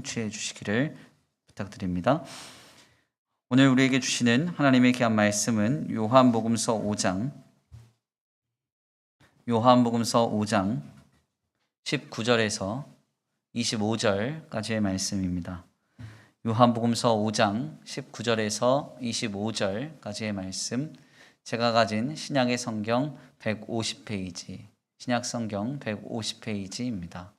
취해 주시기를 부탁드립니다. 오늘 우리에게 주시는 하나님의 귀한 말씀은 요한복음서 5장 19절에서 25절까지의 말씀입니다. 요한복음서 5장 19절에서 25절까지의 말씀, 제가 가진 신약의 성경 150페이지, 신약 성경 150페이지입니다.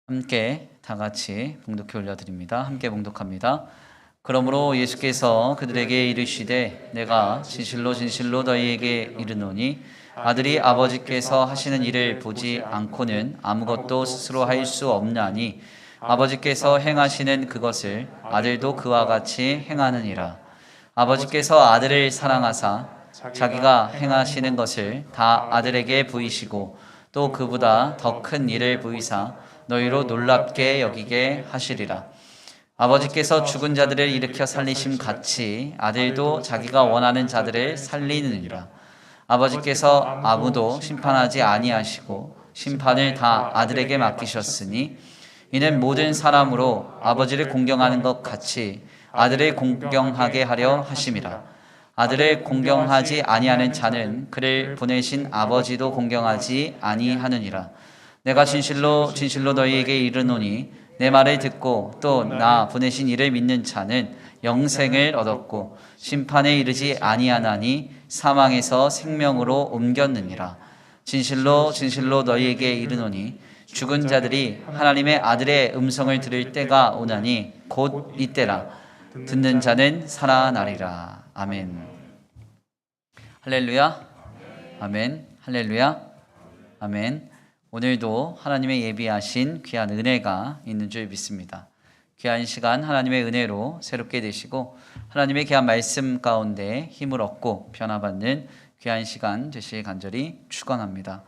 함께 다 같이 봉독해 올려드립니다. 함께 봉독합니다. 그러므로 예수께서 그들에게 이르시되 내가 진실로 진실로 너희에게 이르노니 아들이 아버지께서 하시는 일을 보지 않고는 아무것도 스스로 할 수 없나니 아버지께서 행하시는 그것을 아들도 그와 같이 행하느니라. 아버지께서 아들을 사랑하사 자기가 행하시는 것을 다 아들에게 보이시고 또 그보다 더 큰 일을 보이사 너희로 놀랍게 여기게 하시리라. 아버지께서 죽은 자들을 일으켜 살리심 같이 아들도 자기가 원하는 자들을 살리느니라. 아버지께서 아무도 심판하지 아니하시고 심판을 다 아들에게 맡기셨으니 이는 모든 사람으로 아버지를 공경하는 것 같이 아들을 공경하게 하려 하심이라. 아들을 공경하지 아니하는 자는 그를 보내신 아버지도 공경하지 아니하느니라. 내가 진실로 진실로 너희에게 이르노니 내 말을 듣고 또 나 보내신 이를 믿는 자는 영생을 얻었고 심판에 이르지 아니하나니 사망에서 생명으로 옮겼느니라. 진실로 진실로 너희에게 이르노니 죽은 자들이 하나님의 아들의 음성을 들을 때가 오나니 곧 이때라. 듣는 자는 살아나리라. 아멘. 할렐루야. 아멘. 할렐루야. 아멘. 오늘도 하나님의 예비하신 귀한 은혜가 있는 줄 믿습니다. 귀한 시간 하나님의 은혜로 새롭게 되시고 하나님의 귀한 말씀 가운데 힘을 얻고 변화받는 귀한 시간 되시길 간절히 축원합니다.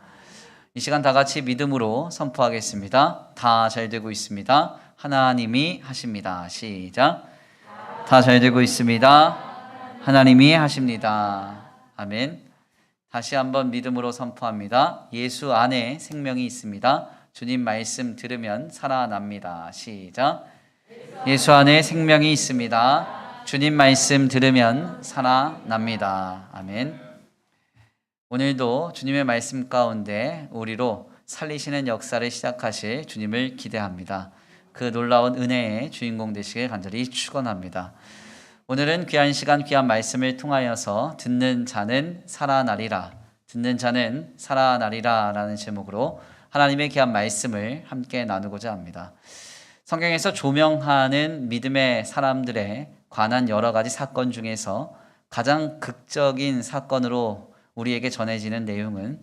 이 시간 다 같이 믿음으로 선포하겠습니다. 다 잘 되고 있습니다. 하나님이 하십니다. 시작. 다 잘 되고 있습니다. 하나님이 하십니다. 아멘. 다시 한번 믿음으로 선포합니다. 예수 안에 생명이 있습니다. 주님 말씀 들으면 살아납니다. 시작. 예수 안에 생명이 있습니다. 주님 말씀 들으면 살아납니다. 아멘. 오늘도 주님의 말씀 가운데 우리로 살리시는 역사를 시작하실 주님을 기대합니다. 그 놀라운 은혜의 주인공 되시길 간절히 축원합니다. 오늘은 귀한 시간 귀한 말씀을 통하여서 듣는 자는 살아나리라, 듣는 자는 살아나리라 라는 제목으로 하나님의 귀한 말씀을 함께 나누고자 합니다. 성경에서 조명하는 믿음의 사람들에 관한 여러 가지 사건 중에서 가장 극적인 사건으로 우리에게 전해지는 내용은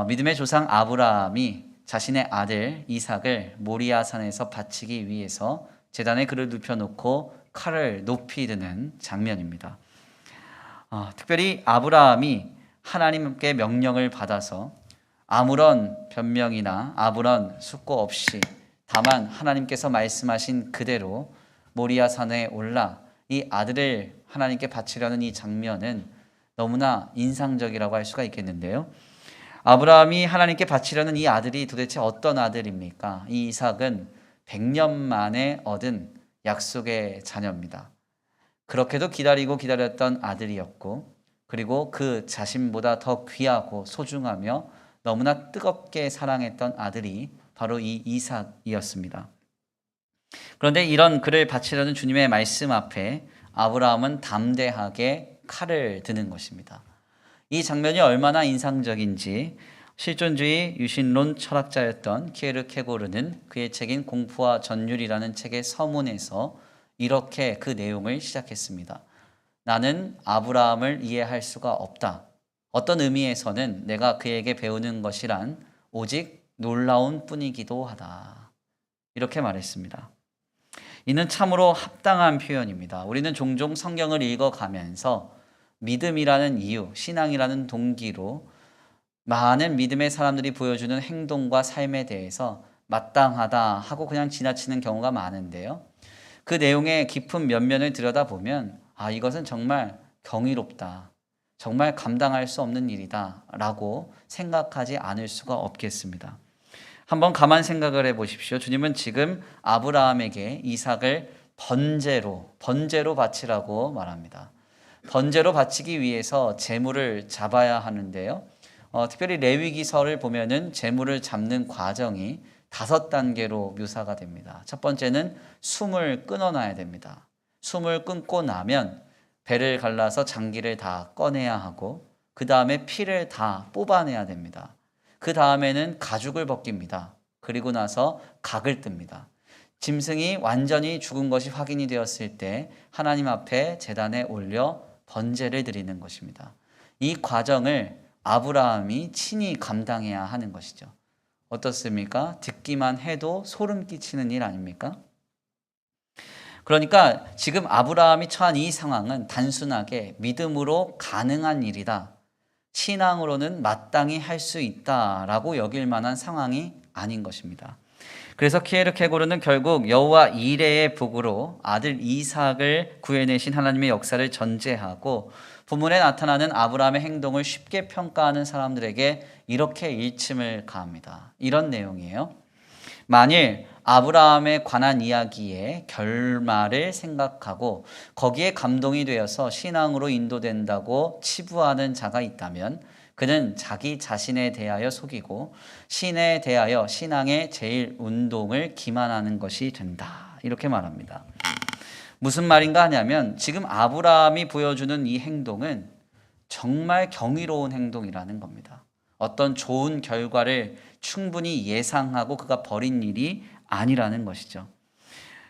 믿음의 조상 아브라함이 자신의 아들 이삭을 모리아산에서 바치기 위해서 제단에 그를 눕혀놓고 칼을 높이 드는 장면입니다. 특별히 아브라함이 하나님께 명령을 받아서 아무런 변명이나 아무런 숙고 없이 다만 하나님께서 말씀하신 그대로 모리아산에 올라 이 아들을 하나님께 바치려는 이 장면은 너무나 인상적이라고 할 수가 있겠는데요. 아브라함이 하나님께 바치려는 이 아들이 도대체 어떤 아들입니까? 이 이삭은 100년 만에 얻은 약속의 자녀입니다. 그렇게도 기다렸던 아들이었고 그리고 그 자신보다 더 귀하고 소중하며 너무나 뜨겁게 사랑했던 아들이 바로 이 이삭이었습니다. 그런데 이런 그를 바치려는 주님의 말씀 앞에 아브라함은 담대하게 칼을 드는 것입니다. 이 장면이 얼마나 인상적인지 실존주의 유신론 철학자였던 키에르케고르는 그의 책인 공포와 전율이라는 책의 서문에서 이렇게 그 내용을 시작했습니다. 나는 아브라함을 이해할 수가 없다. 어떤 의미에서는 내가 그에게 배우는 것이란 오직 놀라운 뿐이기도 하다. 이렇게 말했습니다. 이는 참으로 합당한 표현입니다. 우리는 종종 성경을 읽어가면서 믿음이라는 이유, 신앙이라는 동기로 많은 믿음의 사람들이 보여주는 행동과 삶에 대해서 마땅하다 하고 그냥 지나치는 경우가 많은데요. 그 내용의 깊은 면면을 들여다보면 이것은 정말 경이롭다, 정말 감당할 수 없는 일이다 라고 생각하지 않을 수가 없겠습니다. 한번 가만 생각을 해 보십시오. 주님은 지금 아브라함에게 이삭을 번제로 바치라고 말합니다. 번제로 바치기 위해서 제물을 잡아야 하는데요. 특별히 레위기서를 보면은 제물을 잡는 과정이 5단계로 묘사가 됩니다. 첫 번째는 숨을 끊어놔야 됩니다. 숨을 끊고 나면 배를 갈라서 장기를 다 꺼내야 하고 그 다음에 피를 다 뽑아내야 됩니다. 그 다음에는 가죽을 벗깁니다. 그리고 나서 각을 뜹니다. 짐승이 완전히 죽은 것이 확인이 되었을 때 하나님 앞에 제단에 올려 번제를 드리는 것입니다. 이 과정을 아브라함이 친히 감당해야 하는 것이죠. 어떻습니까? 듣기만 해도 소름 끼치는 일 아닙니까? 그러니까 지금 아브라함이 처한 이 상황은 단순하게 믿음으로 가능한 일이다, 신앙으로는 마땅히 할 수 있다라고 여길 만한 상황이 아닌 것입니다. 그래서 키에르케고르는 결국 여호와 이레의 복으로 아들 이삭을 구해내신 하나님의 역사를 전제하고 본문에 나타나는 아브라함의 행동을 쉽게 평가하는 사람들에게 이렇게 일침을 가합니다. 이런 내용이에요. 만일 아브라함에 관한 이야기의 결말을 생각하고 거기에 감동이 되어서 신앙으로 인도된다고 치부하는 자가 있다면 그는 자기 자신에 대하여 속이고 신에 대하여 신앙의 제일 운동을 기만하는 것이 된다. 이렇게 말합니다. 무슨 말인가 하냐면 지금 아브라함이 보여주는 이 행동은 정말 경이로운 행동이라는 겁니다. 어떤 좋은 결과를 충분히 예상하고 그가 벌인 일이 아니라는 것이죠.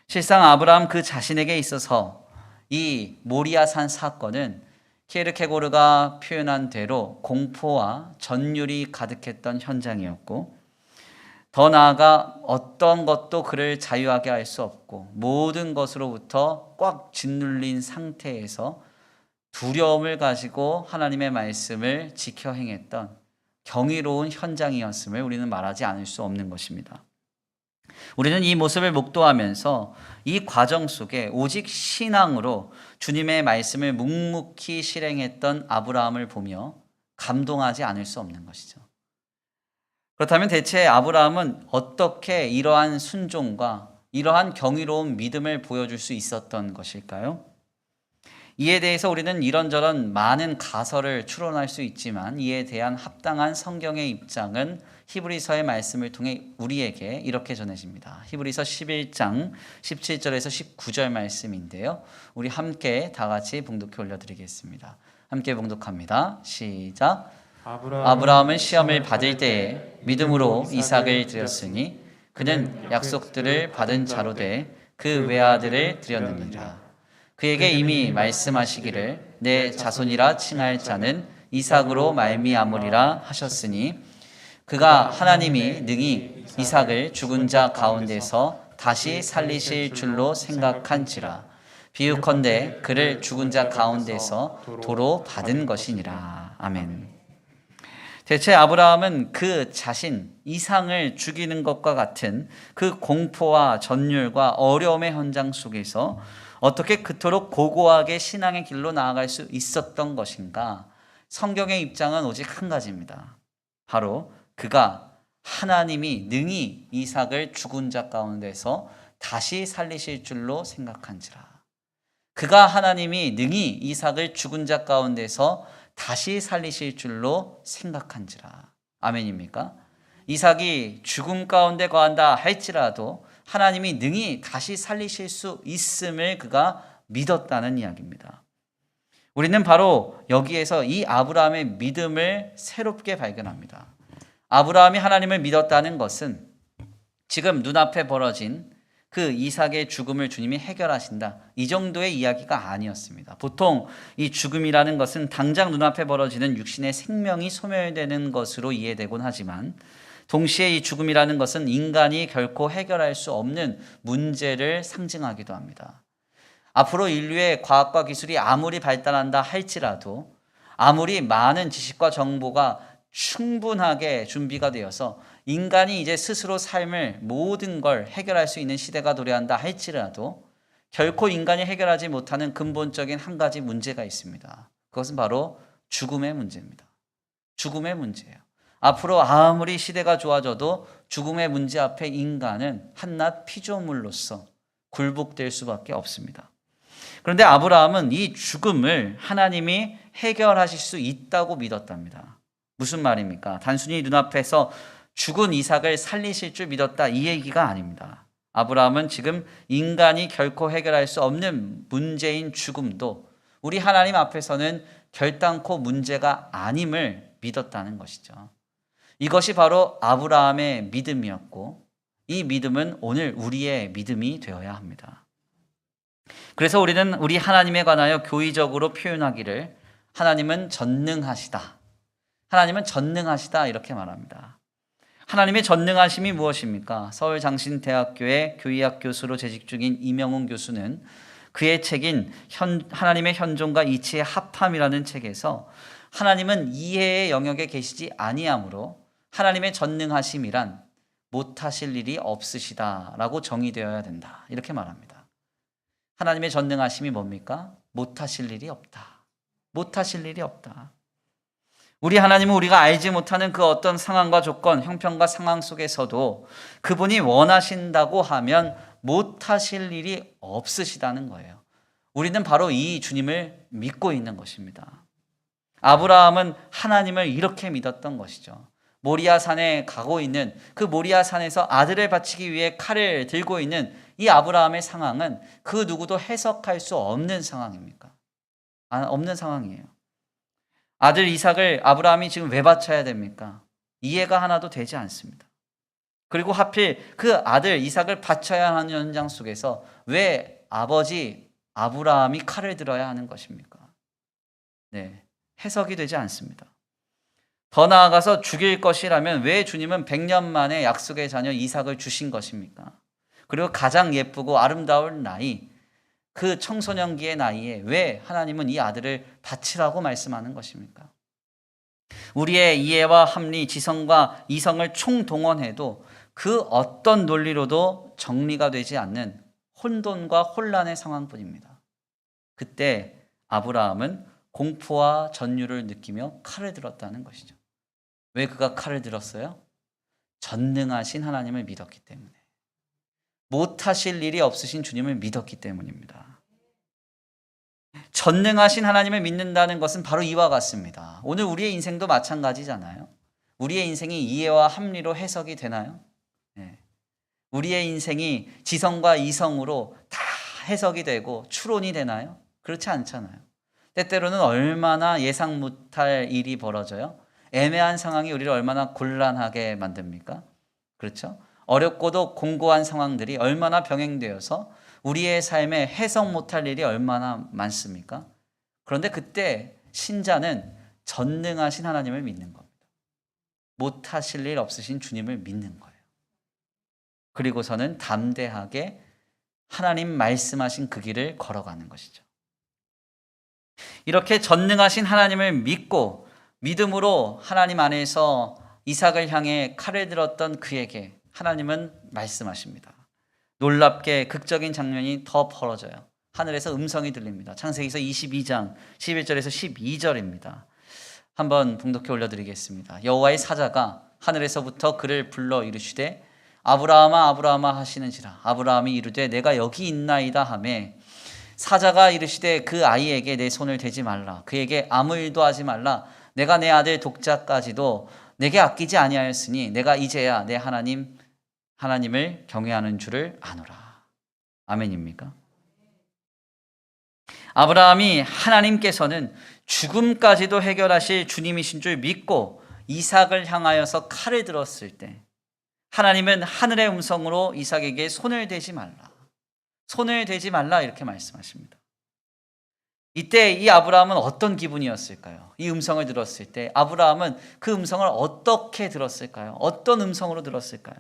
실상 아브라함 그 자신에게 있어서 이 모리아산 사건은 키에르케고르가 표현한 대로 공포와 전율이 가득했던 현장이었고, 더 나아가 어떤 것도 그를 자유하게 할 수 없고 모든 것으로부터 꽉 짓눌린 상태에서 두려움을 가지고 하나님의 말씀을 지켜 행했던 경이로운 현장이었음을 우리는 말하지 않을 수 없는 것입니다. 우리는 이 모습을 목도하면서 이 과정 속에 오직 신앙으로 주님의 말씀을 묵묵히 실행했던 아브라함을 보며 감동하지 않을 수 없는 것이죠. 그렇다면 대체 아브라함은 어떻게 이러한 순종과 이러한 경이로운 믿음을 보여줄 수 있었던 것일까요? 이에 대해서 우리는 이런저런 많은 가설을 추론할 수 있지만 이에 대한 합당한 성경의 입장은 히브리서의 말씀을 통해 우리에게 이렇게 전해집니다. 히브리서 11장 17절에서 19절 말씀인데요. 우리 함께 다 같이 봉독해 올려드리겠습니다. 함께 봉독합니다. 시작. 아브라함은 시험을 받을 때에 믿음으로 이삭을 드렸으니 그는 약속들을 받은 자로 돼 그 외아들을 드렸느니라. 그에게 이미 말씀하시기를 내 자손이라 칭할 자는 이삭으로 말미암으리라 하셨으니 그가 하나님이 능히 이삭을 죽은 자 가운데서 다시 살리실 줄로 생각한지라. 비유컨대 그를 죽은 자 가운데서 도로 받은 것이니라. 아멘. 대체 아브라함은 그 자신 이삭을 죽이는 것과 같은 그 공포와 전율과 어려움의 현장 속에서 어떻게 그토록 고고하게 신앙의 길로 나아갈 수 있었던 것인가? 성경의 입장은 오직 한 가지입니다. 바로 그가 하나님이 능히 이삭을 죽은 자 가운데서 다시 살리실 줄로 생각한지라. 그가 하나님이 능히 이삭을 죽은 자 가운데서 다시 살리실 줄로 생각한지라. 아멘입니까? 이삭이 죽음 가운데 거한다 할지라도 하나님이 능히 다시 살리실 수 있음을 그가 믿었다는 이야기입니다. 우리는 바로 여기에서 이 아브라함의 믿음을 새롭게 발견합니다. 아브라함이 하나님을 믿었다는 것은 지금 눈앞에 벌어진 그 이삭의 죽음을 주님이 해결하신다, 이 정도의 이야기가 아니었습니다. 보통 이 죽음이라는 것은 당장 눈앞에 벌어지는 육신의 생명이 소멸되는 것으로 이해되곤 하지만 동시에 이 죽음이라는 것은 인간이 결코 해결할 수 없는 문제를 상징하기도 합니다. 앞으로 인류의 과학과 기술이 아무리 발달한다 할지라도, 아무리 많은 지식과 정보가 충분하게 준비가 되어서 인간이 이제 스스로 삶을 모든 걸 해결할 수 있는 시대가 도래한다 할지라도 결코 인간이 해결하지 못하는 근본적인 한 가지 문제가 있습니다. 그것은 바로 죽음의 문제입니다. 죽음의 문제예요. 앞으로 아무리 시대가 좋아져도 죽음의 문제 앞에 인간은 한낱 피조물로서 굴복될 수밖에 없습니다. 그런데 아브라함은 이 죽음을 하나님이 해결하실 수 있다고 믿었답니다. 무슨 말입니까? 단순히 눈앞에서 죽은 이삭을 살리실 줄 믿었다, 이 얘기가 아닙니다. 아브라함은 지금 인간이 결코 해결할 수 없는 문제인 죽음도 우리 하나님 앞에서는 결단코 문제가 아님을 믿었다는 것이죠. 이것이 바로 아브라함의 믿음이었고, 이 믿음은 오늘 우리의 믿음이 되어야 합니다. 그래서 우리는 우리 하나님에 관하여 교의적으로 표현하기를 하나님은 전능하시다, 하나님은 전능하시다 이렇게 말합니다. 하나님의 전능하심이 무엇입니까? 서울장신대학교의 교의학 교수로 재직 중인 이명훈 교수는 그의 책인 하나님의 현존과 이치의 합함이라는 책에서 하나님은 이해의 영역에 계시지 아니하므로 하나님의 전능하심이란 못하실 일이 없으시다라고 정의되어야 된다, 이렇게 말합니다. 하나님의 전능하심이 뭡니까? 못하실 일이 없다. 못하실 일이 없다. 우리 하나님은 우리가 알지 못하는 그 어떤 상황과 조건, 형편과 상황 속에서도 그분이 원하신다고 하면 못하실 일이 없으시다는 거예요. 우리는 바로 이 주님을 믿고 있는 것입니다. 아브라함은 하나님을 이렇게 믿었던 것이죠. 모리아 산에 가고 있는, 그 모리아 산에서 아들을 바치기 위해 칼을 들고 있는 이 아브라함의 상황은 그 누구도 해석할 수 없는 상황입니까? 없는 상황이에요. 아들 이삭을 아브라함이 지금 왜 바쳐야 됩니까? 이해가 하나도 되지 않습니다. 그리고 하필 그 아들 이삭을 바쳐야 하는 현장 속에서 왜 아버지 아브라함이 칼을 들어야 하는 것입니까? 네, 해석이 되지 않습니다. 더 나아가서 죽일 것이라면 왜 주님은 100년 만에 약속의 자녀 이삭을 주신 것입니까? 그리고 가장 예쁘고 아름다운 나이, 그 청소년기의 나이에 왜 하나님은 이 아들을 바치라고 말씀하는 것입니까? 우리의 이해와 합리, 지성과 이성을 총동원해도 그 어떤 논리로도 정리가 되지 않는 혼돈과 혼란의 상황뿐입니다. 그때 아브라함은 공포와 전율을 느끼며 칼을 들었다는 것이죠. 왜 그가 칼을 들었어요? 전능하신 하나님을 믿었기 때문에. 못하실 일이 없으신 주님을 믿었기 때문입니다. 전능하신 하나님을 믿는다는 것은 바로 이와 같습니다. 오늘 우리의 인생도 마찬가지잖아요. 우리의 인생이 이해와 합리로 해석이 되나요? 네. 우리의 인생이 지성과 이성으로 다 해석이 되고 추론이 되나요? 그렇지 않잖아요. 때때로는 얼마나 예상 못할 일이 벌어져요? 애매한 상황이 우리를 얼마나 곤란하게 만듭니까? 그렇죠? 어렵고도 공고한 상황들이 얼마나 병행되어서 우리의 삶에 해석 못할 일이 얼마나 많습니까? 그런데 그때 신자는 전능하신 하나님을 믿는 겁니다. 못하실 일 없으신 주님을 믿는 거예요. 그리고서는 담대하게 하나님 말씀하신 그 길을 걸어가는 것이죠. 이렇게 전능하신 하나님을 믿고 믿음으로 하나님 안에서 이삭을 향해 칼을 들었던 그에게 하나님은 말씀하십니다. 놀랍게 극적인 장면이 더 벌어져요. 하늘에서 음성이 들립니다. 창세기서 22장 11절에서 12절입니다. 한번 봉독해 올려드리겠습니다. 여호와의 사자가 하늘에서부터 그를 불러 이르시되 아브라함아 아브라함아 하시는지라. 아브라함이 이르되 내가 여기 있나이다 하매 사자가 이르시되 그 아이에게 내 손을 대지 말라. 그에게 아무 일도 하지 말라. 내가 내 아들 독자까지도 내게 아끼지 아니하였으니 내가 이제야 내 하나님을 경외하는 줄을 아노라. 아멘입니까? 아브라함이 하나님께서는 죽음까지도 해결하실 주님이신 줄 믿고 이삭을 향하여서 칼을 들었을 때 하나님은 하늘의 음성으로 이삭에게 손을 대지 말라. 손을 대지 말라 이렇게 말씀하십니다. 이때 이 아브라함은 어떤 기분이었을까요? 이 음성을 들었을 때 아브라함은 그 음성을 어떻게 들었을까요? 어떤 음성으로 들었을까요?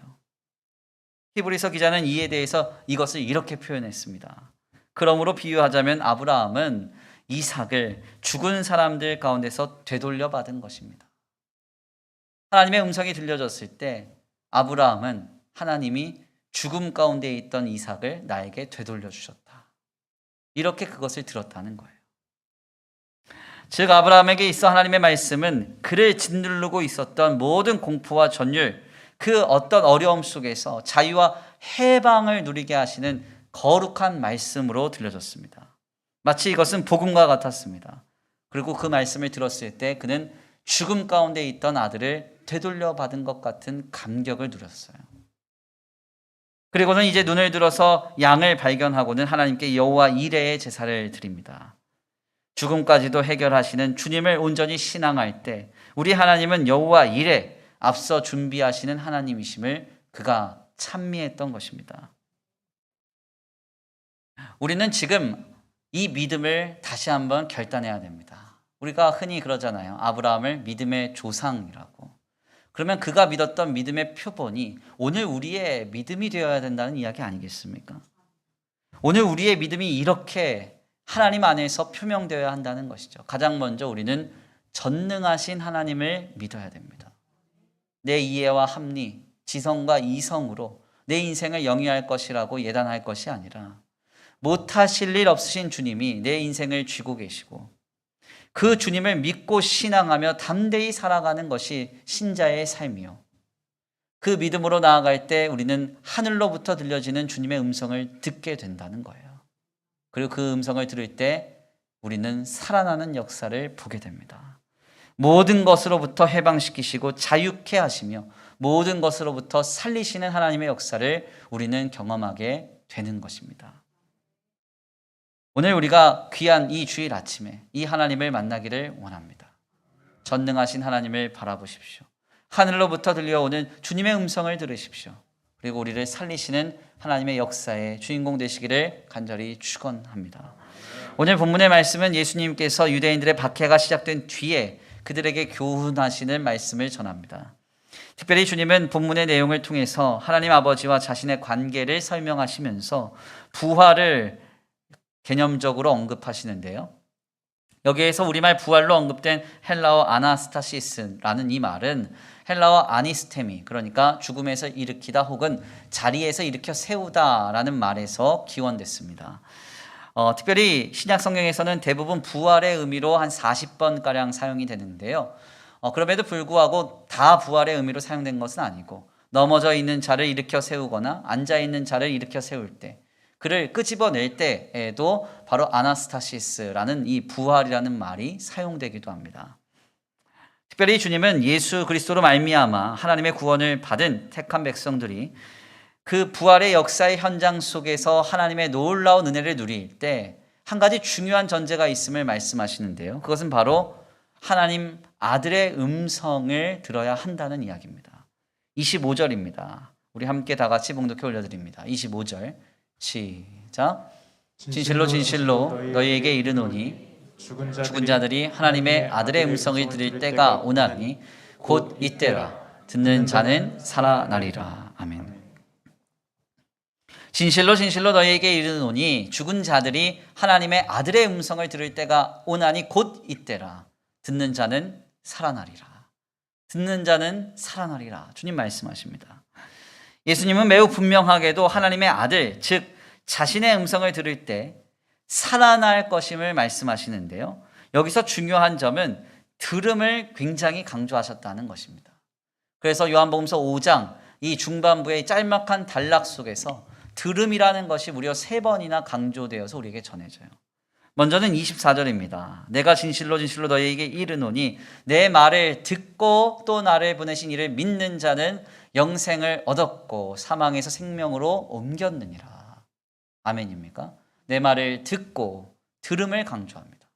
히브리서 기자는 이에 대해서 이것을 이렇게 표현했습니다. 그러므로 비유하자면 아브라함은 이삭을 죽은 사람들 가운데서 되돌려 받은 것입니다. 하나님의 음성이 들려졌을 때 아브라함은 하나님이 죽음 가운데 있던 이삭을 나에게 되돌려 주셨다. 이렇게 그것을 들었다는 거예요. 즉 아브라함에게 있어 하나님의 말씀은 그를 짓누르고 있었던 모든 공포와 전율, 그 어떤 어려움 속에서 자유와 해방을 누리게 하시는 거룩한 말씀으로 들려졌습니다. 마치 이것은 복음과 같았습니다. 그리고 그 말씀을 들었을 때 그는 죽음 가운데 있던 아들을 되돌려 받은 것 같은 감격을 누렸어요. 그리고는 이제 눈을 들어서 양을 발견하고는 하나님께 여호와 이레의 제사를 드립니다. 죽음까지도 해결하시는 주님을 온전히 신앙할 때 우리 하나님은 여호와 이레, 앞서 준비하시는 하나님이심을 그가 찬미했던 것입니다. 우리는 지금 이 믿음을 다시 한번 결단해야 됩니다. 우리가 흔히 그러잖아요. 아브라함을 믿음의 조상이라고. 그러면 그가 믿었던 믿음의 표본이 오늘 우리의 믿음이 되어야 된다는 이야기 아니겠습니까? 오늘 우리의 믿음이 이렇게 하나님 안에서 표명되어야 한다는 것이죠. 가장 먼저 우리는 전능하신 하나님을 믿어야 됩니다. 내 이해와 합리, 지성과 이성으로 내 인생을 영위할 것이라고 예단할 것이 아니라 못하실 일 없으신 주님이 내 인생을 쥐고 계시고 그 주님을 믿고 신앙하며 담대히 살아가는 것이 신자의 삶이요. 그 믿음으로 나아갈 때 우리는 하늘로부터 들려지는 주님의 음성을 듣게 된다는 거예요. 그리고 그 음성을 들을 때 우리는 살아나는 역사를 보게 됩니다. 모든 것으로부터 해방시키시고 자유케 하시며 모든 것으로부터 살리시는 하나님의 역사를 우리는 경험하게 되는 것입니다. 오늘 우리가 귀한 이 주일 아침에 이 하나님을 만나기를 원합니다. 전능하신 하나님을 바라보십시오. 하늘로부터 들려오는 주님의 음성을 들으십시오. 그리고 우리를 살리시는 하나님의 역사의 주인공 되시기를 간절히 축원합니다. 오늘 본문의 말씀은 예수님께서 유대인들의 박해가 시작된 뒤에 그들에게 교훈하시는 말씀을 전합니다. 특별히 주님은 본문의 내용을 통해서 하나님 아버지와 자신의 관계를 설명하시면서 부활을 개념적으로 언급하시는데요. 여기에서 우리말 부활로 언급된 헬라어 아나스타시스라는 이 말은 헬라어 아니스테미, 그러니까 죽음에서 일으키다 혹은 자리에서 일으켜 세우다라는 말에서 기원됐습니다. 특별히 신약 성경에서는 대부분 부활의 의미로 한 40번가량 사용이 되는데요. 그럼에도 불구하고 다 부활의 의미로 사용된 것은 아니고 넘어져 있는 자를 일으켜 세우거나 앉아있는 자를 일으켜 세울 때 그를 끄집어낼 때에도 바로 아나스타시스라는 이 부활이라는 말이 사용되기도 합니다. 특별히 주님은 예수 그리스도로 말미암아 하나님의 구원을 받은 택한 백성들이 그 부활의 역사의 현장 속에서 하나님의 놀라운 은혜를 누릴 때 한 가지 중요한 전제가 있음을 말씀하시는데요. 그것은 바로 하나님 아들의 음성을 들어야 한다는 이야기입니다. 25절입니다. 우리 함께 다 같이 봉독해 올려드립니다. 25절 시작. 진실로 진실로 너희에게 이르노니 죽은 자들이 하나님의 아들의 음성을 들을 때가 오나니 곧 이때라. 듣는 자는 살아나리라. 아멘. 진실로 진실로 너희에게 이르노니 죽은 자들이 하나님의 아들의 음성을 들을 때가 오나니 곧 이때라. 듣는 자는 살아나리라. 듣는 자는 살아나리라. 주님 말씀하십니다. 예수님은 매우 분명하게도 하나님의 아들, 즉 자신의 음성을 들을 때 살아날 것임을 말씀하시는데요. 여기서 중요한 점은 들음을 굉장히 강조하셨다는 것입니다. 그래서 요한복음서 5장 이 중반부의 짤막한 단락 속에서 들음이라는 것이 무려 3번이나 강조되어서 우리에게 전해져요. 먼저는 24절입니다. 내가 진실로 진실로 너희에게 이르노니 내 말을 듣고 또 나를 보내신 이를 믿는 자는 영생을 얻었고 사망에서 생명으로 옮겼느니라. 아멘입니까? 내 말을 듣고 들음을 강조합니다.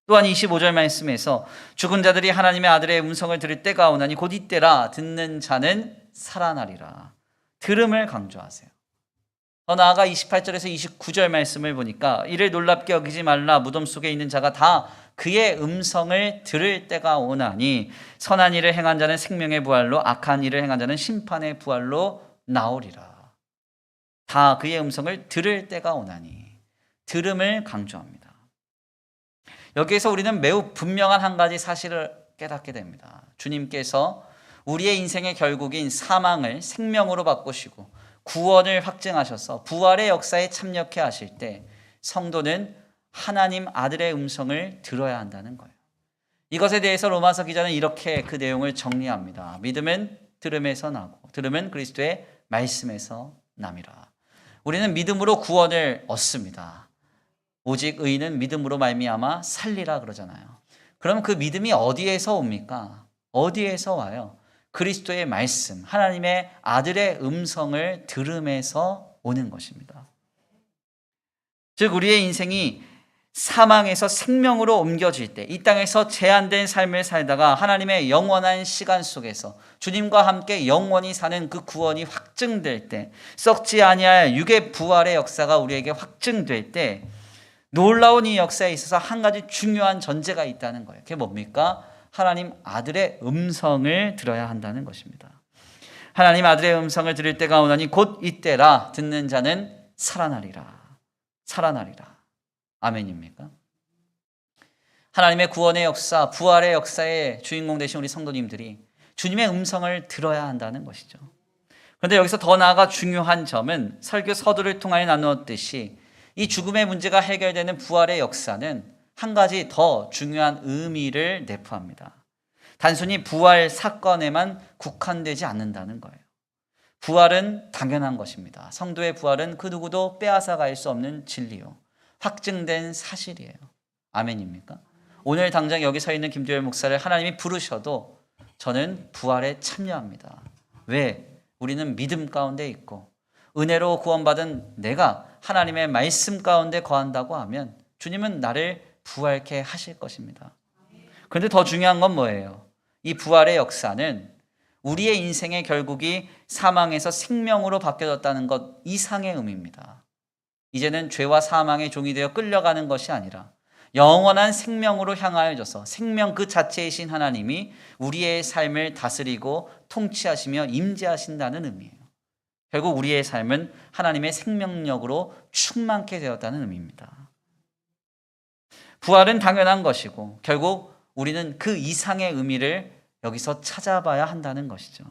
또한 25절 말씀에서 죽은 자들이 하나님의 아들의 음성을 들을 때가 오나니 곧 이때라. 듣는 자는 살아나리라. 들음을 강조하세요. 더 나아가 28절에서 29절 말씀을 보니까 이를 놀랍게 여기지 말라. 무덤 속에 있는 자가 다 그의 음성을 들을 때가 오나니 선한 일을 행한 자는 생명의 부활로 악한 일을 행한 자는 심판의 부활로 나오리라. 다 그의 음성을 들을 때가 오나니 들음을 강조합니다. 여기에서 우리는 매우 분명한 한 가지 사실을 깨닫게 됩니다. 주님께서 우리의 인생의 결국인 사망을 생명으로 바꾸시고 구원을 확증하셔서 부활의 역사에 참여케 하실 때 성도는 하나님 아들의 음성을 들어야 한다는 거예요. 이것에 대해서 로마서 기자는 이렇게 그 내용을 정리합니다. 믿음은 들음에서 나고 들음은 그리스도의 말씀에서 남이라. 우리는 믿음으로 구원을 얻습니다. 오직 의인은 믿음으로 말미암아 살리라 그러잖아요. 그럼 그 믿음이 어디에서 옵니까? 어디에서 와요? 그리스도의 말씀, 하나님의 아들의 음성을 들음에서 오는 것입니다. 즉 우리의 인생이 사망에서 생명으로 옮겨질 때, 이 땅에서 제한된 삶을 살다가 하나님의 영원한 시간 속에서 주님과 함께 영원히 사는 그 구원이 확증될 때, 썩지 아니할 육의 부활의 역사가 우리에게 확증될 때, 놀라운 이 역사에 있어서 한 가지 중요한 전제가 있다는 거예요. 그게 뭡니까? 하나님 아들의 음성을 들어야 한다는 것입니다. 하나님 아들의 음성을 들을 때가 오나니 곧 이때라. 듣는 자는 살아나리라. 살아나리라. 아멘입니까? 하나님의 구원의 역사, 부활의 역사의 주인공 되신 우리 성도님들이 주님의 음성을 들어야 한다는 것이죠. 그런데 여기서 더 나아가 중요한 점은 설교 서두를 통하여 나누었듯이 이 죽음의 문제가 해결되는 부활의 역사는 한 가지 더 중요한 의미를 내포합니다. 단순히 부활 사건에만 국한되지 않는다는 거예요. 부활은 당연한 것입니다. 성도의 부활은 그 누구도 빼앗아 갈 수 없는 진리요, 확증된 사실이에요. 아멘입니까? 오늘 당장 여기 서 있는 김두열 목사를 하나님이 부르셔도 저는 부활에 참여합니다. 왜? 우리는 믿음 가운데 있고 은혜로 구원받은 내가 하나님의 말씀 가운데 거한다고 하면 주님은 나를 부활케 하실 것입니다. 그런데 더 중요한 건 뭐예요? 이 부활의 역사는 우리의 인생의 결국이 사망에서 생명으로 바뀌어졌다는 것 이상의 의미입니다. 이제는 죄와 사망의 종이 되어 끌려가는 것이 아니라 영원한 생명으로 향하여져서 생명 그 자체이신 하나님이 우리의 삶을 다스리고 통치하시며 임재하신다는 의미예요. 결국 우리의 삶은 하나님의 생명력으로 충만케 되었다는 의미입니다. 부활은 당연한 것이고 결국 우리는 그 이상의 의미를 여기서 찾아봐야 한다는 것이죠.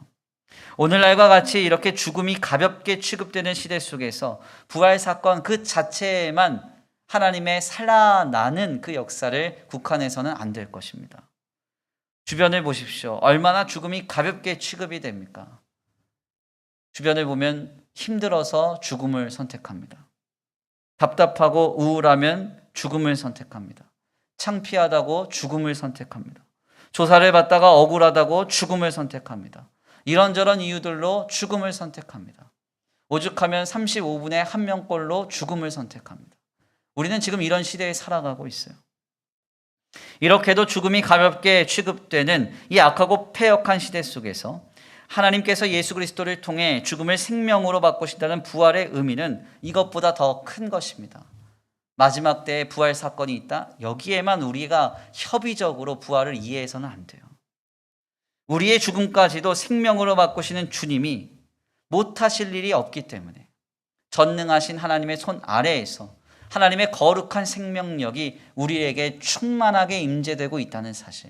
오늘날과 같이 이렇게 죽음이 가볍게 취급되는 시대 속에서 부활 사건 그 자체에만 하나님의 살아나는 그 역사를 국한해서는 안 될 것입니다. 주변을 보십시오. 얼마나 죽음이 가볍게 취급이 됩니까? 주변을 보면 힘들어서 죽음을 선택합니다. 답답하고 우울하면 죽음을 선택합니다. 창피하다고 죽음을 선택합니다. 조사를 받다가 억울하다고 죽음을 선택합니다. 이런저런 이유들로 죽음을 선택합니다. 오죽하면 35분에 한 명꼴로 죽음을 선택합니다. 우리는 지금 이런 시대에 살아가고 있어요. 이렇게도 죽음이 가볍게 취급되는 이 악하고 패역한 시대 속에서 하나님께서 예수 그리스도를 통해 죽음을 생명으로 바꾸신다는 부활의 의미는 이것보다 더 큰 것입니다. 마지막 때에 부활 사건이 있다? 여기에만 우리가 협의적으로 부활을 이해해서는 안 돼요. 우리의 죽음까지도 생명으로 바꾸시는 주님이 못하실 일이 없기 때문에 전능하신 하나님의 손 아래에서 하나님의 거룩한 생명력이 우리에게 충만하게 임재되고 있다는 사실,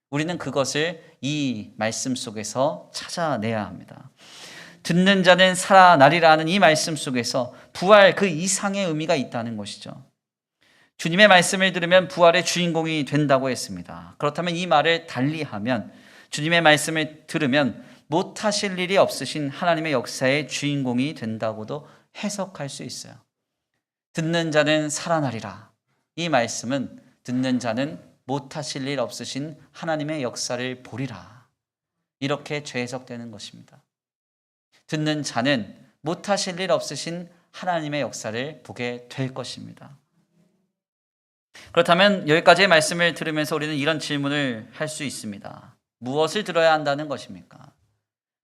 우리는 그것을 이 말씀 속에서 찾아내야 합니다. 듣는 자는 살아나리라는 이 말씀 속에서 부활 그 이상의 의미가 있다는 것이죠. 주님의 말씀을 들으면 부활의 주인공이 된다고 했습니다. 그렇다면 이 말을 달리하면 주님의 말씀을 들으면 못하실 일이 없으신 하나님의 역사의 주인공이 된다고도 해석할 수 있어요. 듣는 자는 살아나리라. 이 말씀은 듣는 자는 못하실 일 없으신 하나님의 역사를 보리라. 이렇게 재해석되는 것입니다. 듣는 자는 못하실 일 없으신 하나님의 역사를 보게 될 것입니다. 그렇다면 여기까지의 말씀을 들으면서 우리는 이런 질문을 할 수 있습니다. 무엇을 들어야 한다는 것입니까?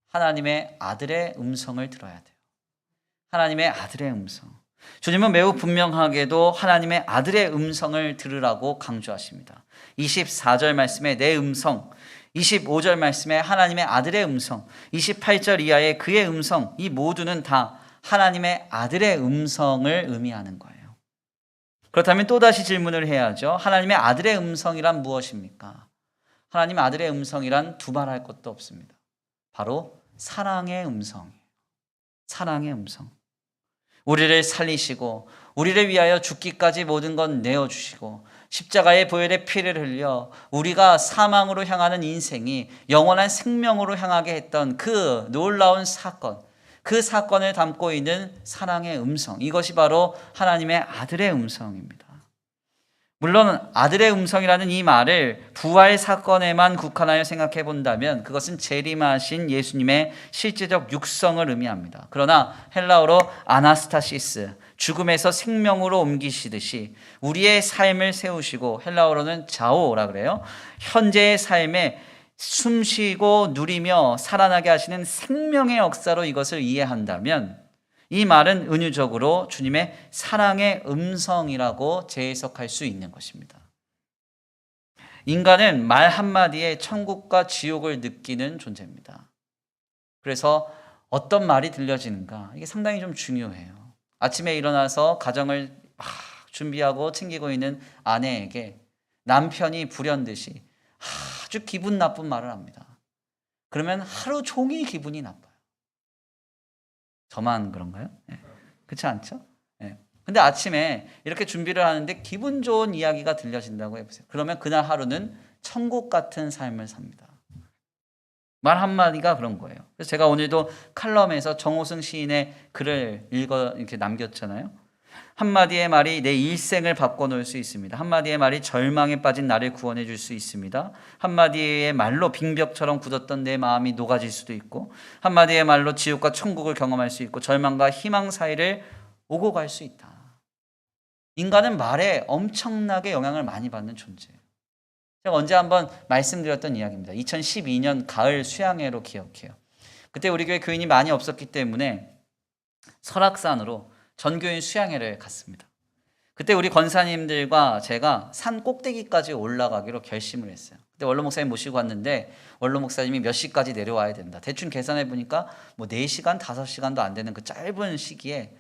하나님의 아들의 음성을 들어야 돼요. 하나님의 아들의 음성. 주님은 매우 분명하게도 하나님의 아들의 음성을 들으라고 강조하십니다. 24절 말씀에 내 음성, 25절 말씀에 하나님의 아들의 음성, 28절 이하의 그의 음성, 이 모두는 다 하나님의 아들의 음성을 의미하는 거예요. 그렇다면 또다시 질문을 해야죠. 하나님의 아들의 음성이란 무엇입니까? 하나님 아들의 음성이란 두말할 것도 없습니다. 바로 사랑의 음성이에요. 사랑의 음성. 우리를 살리시고 우리를 위하여 죽기까지 모든 건 내어주시고 십자가의 보혈의 피를 흘려 우리가 사망으로 향하는 인생이 영원한 생명으로 향하게 했던 그 놀라운 사건, 그 사건을 담고 있는 사랑의 음성, 이것이 바로 하나님의 아들의 음성입니다. 물론 아들의 음성이라는 이 말을 부활 사건에만 국한하여 생각해 본다면 그것은 재림하신 예수님의 실제적 육성을 의미합니다. 그러나 헬라어로 아나스타시스, 죽음에서 생명으로 옮기시듯이 우리의 삶을 세우시고, 헬라어로는 자오라 그래요. 현재의 삶에 숨쉬고 누리며 살아나게 하시는 생명의 역사로 이것을 이해한다면 이 말은 은유적으로 주님의 사랑의 음성이라고 재해석할 수 있는 것입니다. 인간은 말 한마디에 천국과 지옥을 느끼는 존재입니다. 그래서 어떤 말이 들려지는가, 이게 상당히 좀 중요해요. 아침에 일어나서 가정을 막 준비하고 챙기고 있는 아내에게 남편이 불현듯이 아주 기분 나쁜 말을 합니다. 그러면 하루 종일 기분이 나빠요. 저만 그런가요? 네. 그렇지 않죠? 네. 근데 아침에 이렇게 준비를 하는데 기분 좋은 이야기가 들려진다고 해보세요. 그러면 그날 하루는 천국 같은 삶을 삽니다. 말 한마디가 그런 거예요. 그래서 제가 오늘도 칼럼에서 정호승 시인의 글을 이렇게 남겼잖아요. 한마디의 말이 내 일생을 바꿔놓을 수 있습니다. 한마디의 말이 절망에 빠진 나를 구원해 줄 수 있습니다. 한마디의 말로 빙벽처럼 굳었던 내 마음이 녹아질 수도 있고, 한마디의 말로 지옥과 천국을 경험할 수 있고, 절망과 희망 사이를 오고 갈 수 있다. 인간은 말에 엄청나게 영향을 많이 받는 존재예요. 제가 언제 한번 말씀드렸던 이야기입니다. 2012년 가을 수양회로 기억해요. 그때 우리 교회 교인이 많이 없었기 때문에 설악산으로 전교인 수양회를 갔습니다. 그때 우리 권사님들과 제가 산 꼭대기까지 올라가기로 결심을 했어요. 그때 원로 목사님 모시고 왔는데 원로 목사님이 몇 시까지 내려와야 된다. 대충 계산해 보니까 뭐 4시간, 5시간도 안 되는 그 짧은 시기에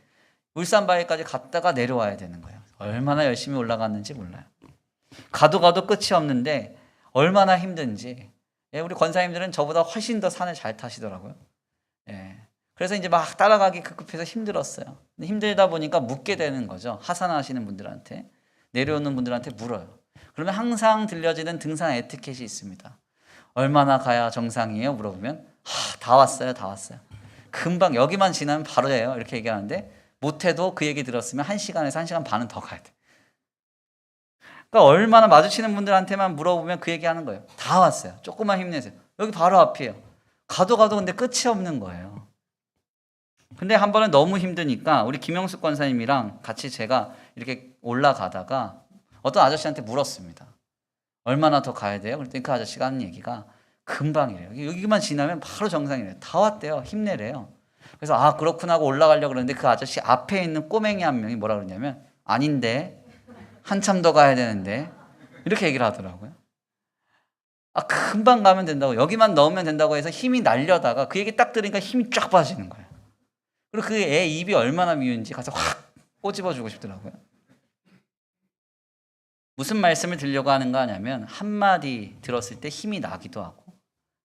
울산바위까지 갔다가 내려와야 되는 거예요. 얼마나 열심히 올라갔는지 몰라요. 가도 끝이 없는데 얼마나 힘든지. 우리 권사님들은 저보다 훨씬 더 산을 잘 타시더라고요. 그래서 이제 막 따라가기 급급해서 힘들었어요. 근데 힘들다 보니까 묻게 되는 거죠. 하산하시는 분들한테, 내려오는 분들한테 물어요. 그러면 항상 들려지는 등산 에티켓이 있습니다. 얼마나 가야 정상이에요? 물어보면 다 왔어요. 금방 여기만 지나면 바로예요. 이렇게 얘기하는데 못해도 그 얘기 들었으면 1시간에서 1시간 반은 더 가야 돼. 그러니까 얼마나 마주치는 분들한테만 물어보면 그 얘기하는 거예요. 다 왔어요. 조금만 힘내세요. 여기 바로 앞이에요. 가도 근데 끝이 없는 거예요. 근데 한 번은 너무 힘드니까 우리 김영숙 권사님이랑 같이 제가 이렇게 올라가다가 어떤 아저씨한테 물었습니다. 얼마나 더 가야 돼요? 그랬더니 그 아저씨가 하는 얘기가 금방이래요. 여기만 지나면 바로 정상이래요. 다 왔대요. 힘내래요. 그래서 그렇구나 하고 올라가려고 그러는데 그 아저씨 앞에 있는 꼬맹이 한 명이 뭐라 그러냐면 아닌데 한참 더 가야 되는데 이렇게 얘기를 하더라고요. 금방 가면 된다고, 여기만 넣으면 된다고 해서 힘이 날려다가 그 얘기 딱 들으니까 힘이 쫙 빠지는 거예요. 그리고 그 애 입이 얼마나 미운지 가서 확 꼬집어주고 싶더라고요. 무슨 말씀을 드리려고 하는 거 하냐면 한마디 들었을 때 힘이 나기도 하고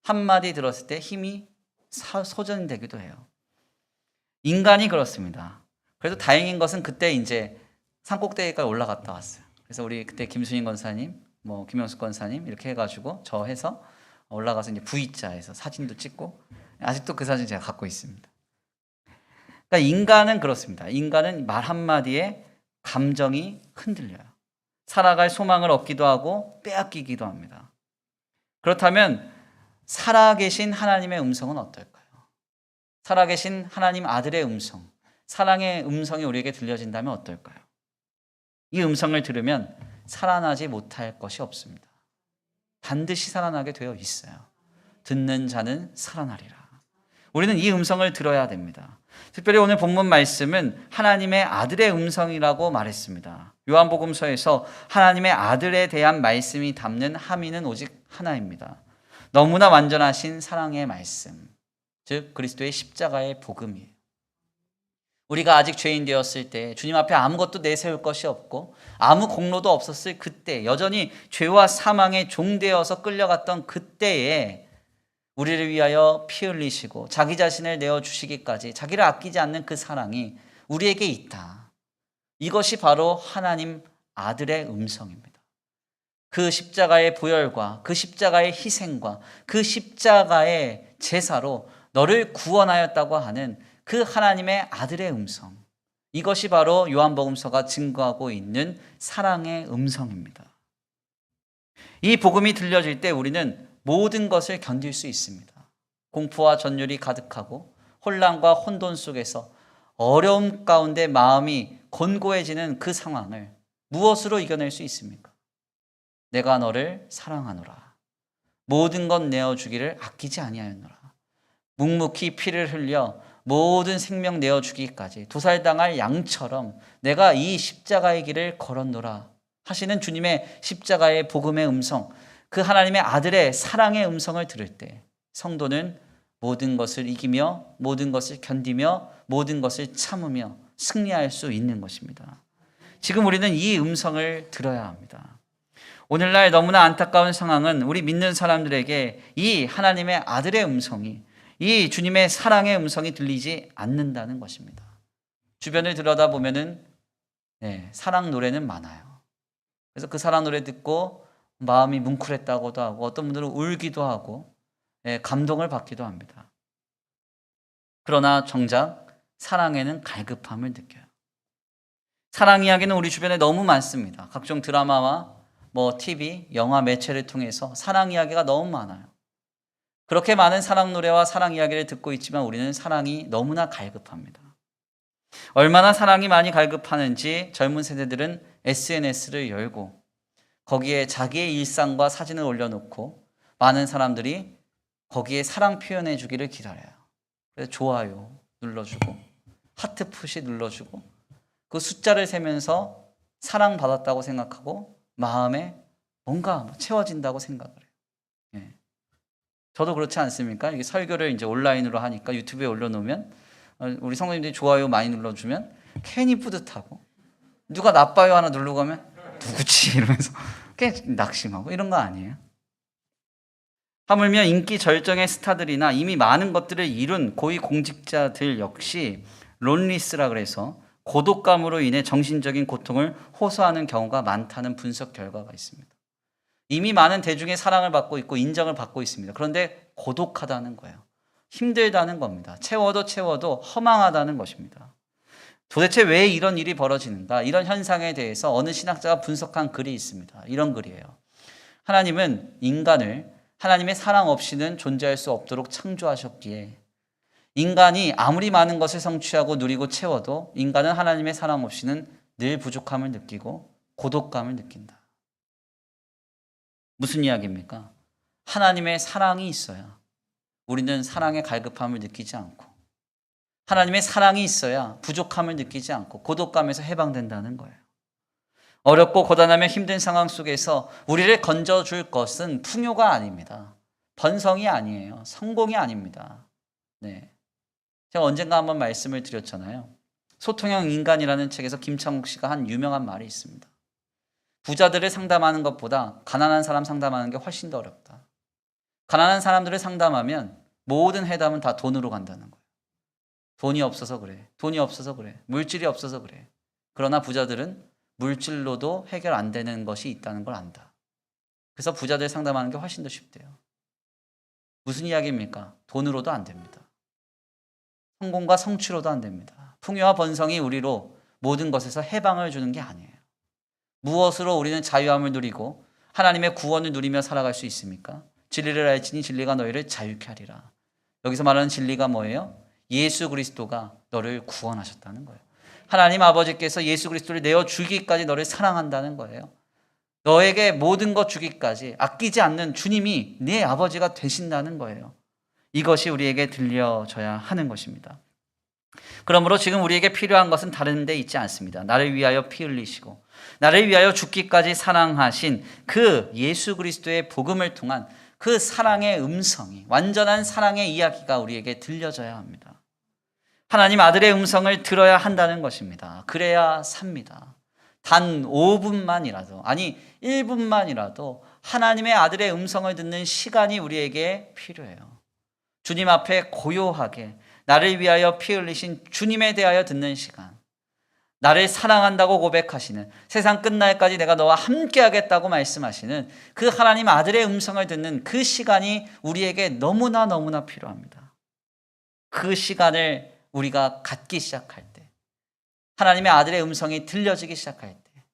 한마디 들었을 때 힘이 소전되기도 해요. 인간이 그렇습니다. 그래도 다행인 것은 그때 이제 산꼭대기까지 올라갔다 왔어요. 그래서 우리 그때 김순인 권사님, 김영숙 권사님 이렇게 해가지고 저 해서 올라가서 이제 V자에서 사진도 찍고 아직도 그 사진 제가 갖고 있습니다. 그러니까 인간은 그렇습니다. 인간은 말 한마디에 감정이 흔들려요. 살아갈 소망을 얻기도 하고 빼앗기기도 합니다. 그렇다면 살아계신 하나님의 음성은 어떨까요? 살아계신 하나님 아들의 음성, 사랑의 음성이 우리에게 들려진다면 어떨까요? 이 음성을 들으면 살아나지 못할 것이 없습니다. 반드시 살아나게 되어 있어요. 듣는 자는 살아나리라. 우리는 이 음성을 들어야 됩니다. 특별히 오늘 본문 말씀은 하나님의 아들의 음성이라고 말했습니다. 요한복음서에서 하나님의 아들에 대한 말씀이 담는 함의는 오직 하나입니다. 너무나 완전하신 사랑의 말씀, 즉 그리스도의 십자가의 복음이에요. 우리가 아직 죄인 되었을 때, 주님 앞에 아무것도 내세울 것이 없고 아무 공로도 없었을 그때, 여전히 죄와 사망의 종되어서 끌려갔던 그때에 우리를 위하여 피 흘리시고 자기 자신을 내어주시기까지 자기를 아끼지 않는 그 사랑이 우리에게 있다. 이것이 바로 하나님 아들의 음성입니다. 그 십자가의 보혈과 그 십자가의 희생과 그 십자가의 제사로 너를 구원하였다고 하는 그 하나님의 아들의 음성, 이것이 바로 요한복음서가 증거하고 있는 사랑의 음성입니다. 이 복음이 들려질 때 우리는 모든 것을 견딜 수 있습니다. 공포와 전율이 가득하고 혼란과 혼돈 속에서 어려움 가운데 마음이 곤고해지는 그 상황을 무엇으로 이겨낼 수 있습니까? 내가 너를 사랑하노라. 모든 것 내어주기를 아끼지 아니하였노라. 묵묵히 피를 흘려 모든 생명 내어주기까지 도살당할 양처럼 내가 이 십자가의 길을 걸었노라 하시는 주님의 십자가의 복음의 음성, 그 하나님의 아들의 사랑의 음성을 들을 때 성도는 모든 것을 이기며 모든 것을 견디며 모든 것을 참으며 승리할 수 있는 것입니다. 지금 우리는 이 음성을 들어야 합니다. 오늘날 너무나 안타까운 상황은 우리 믿는 사람들에게 이 하나님의 아들의 음성이, 이 주님의 사랑의 음성이 들리지 않는다는 것입니다. 주변을 들여다보면은 사랑 노래는 많아요. 그래서 그 사랑 노래 듣고 마음이 뭉클했다고도 하고 어떤 분들은 울기도 하고 감동을 받기도 합니다. 그러나 정작 사랑에는 갈급함을 느껴요. 사랑 이야기는 우리 주변에 너무 많습니다. 각종 드라마와 TV, 영화 매체를 통해서 사랑 이야기가 너무 많아요. 그렇게 많은 사랑 노래와 사랑 이야기를 듣고 있지만 우리는 사랑이 너무나 갈급합니다. 얼마나 사랑이 많이 갈급하는지 젊은 세대들은 SNS를 열고 거기에 자기의 일상과 사진을 올려놓고 많은 사람들이 거기에 사랑 표현해 주기를 기다려요. 그래서 좋아요 눌러주고 하트 푸시 눌러주고 그 숫자를 세면서 사랑받았다고 생각하고 마음에 뭔가 채워진다고 생각을 해요. 저도 그렇지 않습니까? 이게 설교를 이제 온라인으로 하니까 유튜브에 올려놓으면 우리 성도님들이 좋아요 많이 눌러주면 괜히 뿌듯하고 누가 나빠요 하나 누르고 하면 누구지 이러면서 낙심하고 이런 거 아니에요? 하물며 인기 절정의 스타들이나 이미 많은 것들을 이룬 고위공직자들 역시 론리스라 그래서 고독감으로 인해 정신적인 고통을 호소하는 경우가 많다는 분석 결과가 있습니다. 이미 많은 대중의 사랑을 받고 있고 인정을 받고 있습니다. 그런데 고독하다는 거예요. 힘들다는 겁니다. 채워도 허망하다는 것입니다. 도대체 왜 이런 일이 벌어지는가? 이런 현상에 대해서 어느 신학자가 분석한 글이 있습니다. 이런 글이에요. 하나님은 인간을 하나님의 사랑 없이는 존재할 수 없도록 창조하셨기에 인간이 아무리 많은 것을 성취하고 누리고 채워도 인간은 하나님의 사랑 없이는 늘 부족함을 느끼고 고독감을 느낀다. 무슨 이야기입니까? 하나님의 사랑이 있어야 우리는 사랑의 갈급함을 느끼지 않고 하나님의 사랑이 있어야 부족함을 느끼지 않고 고독감에서 해방된다는 거예요. 어렵고 고단하며 힘든 상황 속에서 우리를 건져줄 것은 풍요가 아닙니다. 번성이 아니에요. 성공이 아닙니다. 제가 언젠가 한번 말씀을 드렸잖아요. 소통형 인간이라는 책에서 김창욱 씨가 한 유명한 말이 있습니다. 부자들을 상담하는 것보다 가난한 사람 상담하는 게 훨씬 더 어렵다. 가난한 사람들을 상담하면 모든 해답은 다 돈으로 간다는 거예요. 돈이 없어서 그래. 돈이 없어서 그래. 물질이 없어서 그래. 그러나 부자들은 물질로도 해결 안 되는 것이 있다는 걸 안다. 그래서 부자들 상담하는 게 훨씬 더 쉽대요. 무슨 이야기입니까? 돈으로도 안 됩니다. 성공과 성취로도 안 됩니다. 풍요와 번성이 우리로 모든 것에서 해방을 주는 게 아니에요. 무엇으로 우리는 자유함을 누리고 하나님의 구원을 누리며 살아갈 수 있습니까? 진리를 알지니 진리가 너희를 자유케 하리라. 여기서 말하는 진리가 뭐예요? 예수 그리스도가 너를 구원하셨다는 거예요. 하나님 아버지께서 예수 그리스도를 내어주기까지 너를 사랑한다는 거예요. 너에게 모든 것 주기까지 아끼지 않는 주님이 네 아버지가 되신다는 거예요. 이것이 우리에게 들려져야 하는 것입니다. 그러므로 지금 우리에게 필요한 것은 다른 데 있지 않습니다. 나를 위하여 피 흘리시고 나를 위하여 죽기까지 사랑하신 그 예수 그리스도의 복음을 통한 그 사랑의 음성이, 완전한 사랑의 이야기가 우리에게 들려져야 합니다. 하나님 아들의 음성을 들어야 한다는 것입니다. 그래야 삽니다. 단 5분만이라도, 아니 1분만이라도 하나님의 아들의 음성을 듣는 시간이 우리에게 필요해요. 주님 앞에 고요하게 나를 위하여 피 흘리신 주님에 대하여 듣는 시간, 나를 사랑한다고 고백하시는, 세상 끝날까지 내가 너와 함께 하겠다고 말씀하시는 그 하나님 아들의 음성을 듣는 그 시간이 우리에게 너무나 필요합니다. 그 시간을 우리가 갖기 시작할 때, 하나님의 아들의 음성이 들려지기 시작할 때,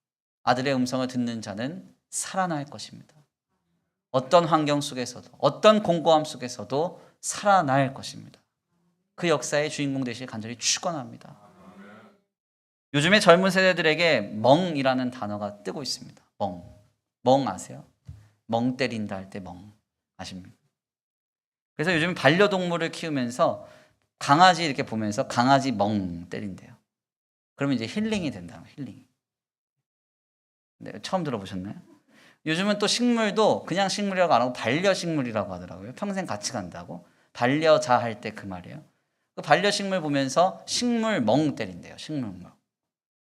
아들의 음성을 듣는 자는 살아날 것입니다. 어떤 환경 속에서도, 어떤 공고함 속에서도 살아날 것입니다. 그 역사의 주인공 되실 간절히 축원합니다. 요즘에 젊은 세대들에게 멍이라는 단어가 뜨고 있습니다. 멍 아세요? 멍 때린다 할 때 멍 아십니까? 그래서 요즘 반려동물을 키우면서 강아지 이렇게 보면서 강아지 멍 때린대요. 그러면 이제 힐링이 된다는 거예요. 힐링. 네, 처음 들어보셨나요? 요즘은 또 식물도 그냥 식물이라고 안 하고 반려식물이라고 하더라고요. 평생 같이 간다고. 반려자 할 때 그 말이에요. 그 반려식물 보면서 식물 멍 때린대요. 식물 멍.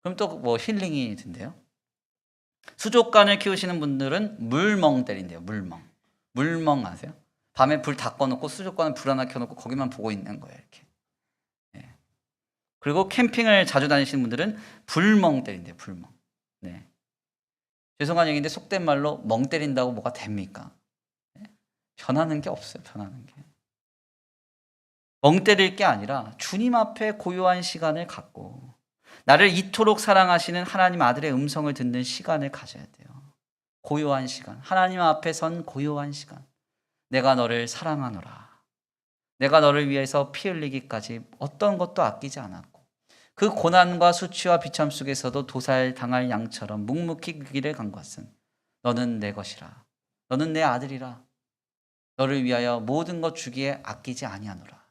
그럼 또 뭐 힐링이 된대요. 수족관을 키우시는 분들은 물멍 때린대요. 물멍 아세요? 밤에 불 다 꺼놓고 수족관에 불 하나 켜놓고 거기만 보고 있는 거예요. 이렇게. 네. 그리고 캠핑을 자주 다니시는 분들은 불멍 때린대요. 불멍. 네. 죄송한 얘기인데 속된 말로 멍 때린다고 뭐가 됩니까? 네. 변하는 게 없어요. 변하는 게. 멍 때릴 게 아니라 주님 앞에 고요한 시간을 갖고 나를 이토록 사랑하시는 하나님 아들의 음성을 듣는 시간을 가져야 돼요. 고요한 시간. 하나님 앞에 선 고요한 시간. 내가 너를 사랑하노라. 내가 너를 위해서 피 흘리기까지 어떤 것도 아끼지 않았고 그 고난과 수치와 비참 속에서도 도살당할 양처럼 묵묵히 그 길을 간 것은 너는 내 것이라. 너는 내 아들이라. 너를 위하여 모든 것 주기에 아끼지 아니하노라.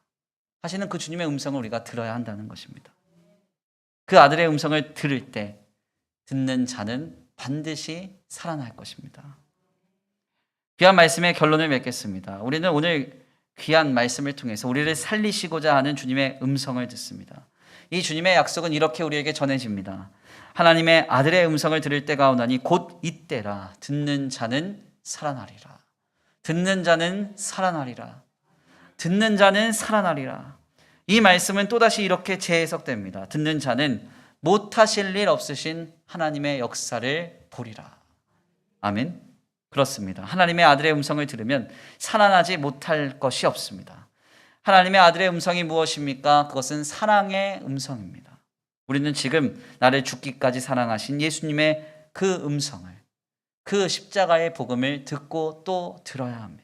하시는 그 주님의 음성을 우리가 들어야 한다는 것입니다. 그 아들의 음성을 들을 때 듣는 자는 반드시 살아날 것입니다. 귀한 말씀의 결론을 맺겠습니다. 우리는 오늘 귀한 말씀을 통해서 우리를 살리시고자 하는 주님의 음성을 듣습니다. 이 주님의 약속은 이렇게 우리에게 전해집니다. 하나님의 아들의 음성을 들을 때가 오나니 곧 이때라. 듣는 자는 살아나리라. 듣는 자는 살아나리라. 듣는 자는 살아나리라. 이 말씀은 또다시 이렇게 재해석됩니다. 듣는 자는 못하실 일 없으신 하나님의 역사를 보리라. 아멘. 그렇습니다. 하나님의 아들의 음성을 들으면 살아나지 못할 것이 없습니다. 하나님의 아들의 음성이 무엇입니까? 그것은 사랑의 음성입니다. 우리는 지금 나를 죽기까지 사랑하신 예수님의 그 음성을, 그 십자가의 복음을 듣고 또 들어야 합니다.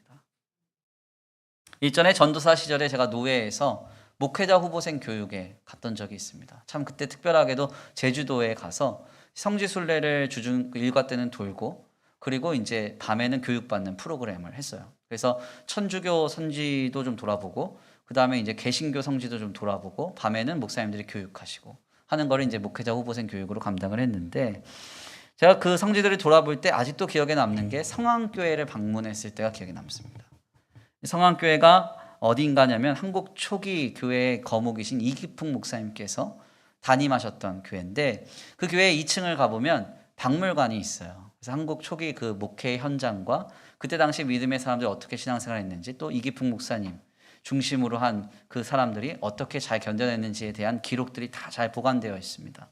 일전에 전도사 시절에 제가 노회에서 목회자 후보생 교육에 갔던 적이 있습니다. 참 그때 특별하게도 제주도에 가서 성지순례를 주중 일과 때는 돌고 그리고 이제 밤에는 교육받는 프로그램을 했어요. 그래서 천주교 선지도 좀 돌아보고 그 다음에 이제 개신교 성지도 좀 돌아보고 밤에는 목사님들이 교육하시고 하는 거를 이제 목회자 후보생 교육으로 감당을 했는데 제가 그 성지들을 돌아볼 때 아직도 기억에 남는 게 성황교회를 방문했을 때가 기억에 남습니다. 성황교회가 어디인가냐면 한국 초기 교회의 거목이신 이기풍 목사님께서 담임하셨던 교회인데 그 교회 2층을 가보면 박물관이 있어요. 그래서 한국 초기 그 목회 현장과 그때 당시 믿음의 사람들이 어떻게 신앙생활을 했는지 또 이기풍 목사님 중심으로 한 그 사람들이 어떻게 잘 견뎌냈는지에 대한 기록들이 다 잘 보관되어 있습니다.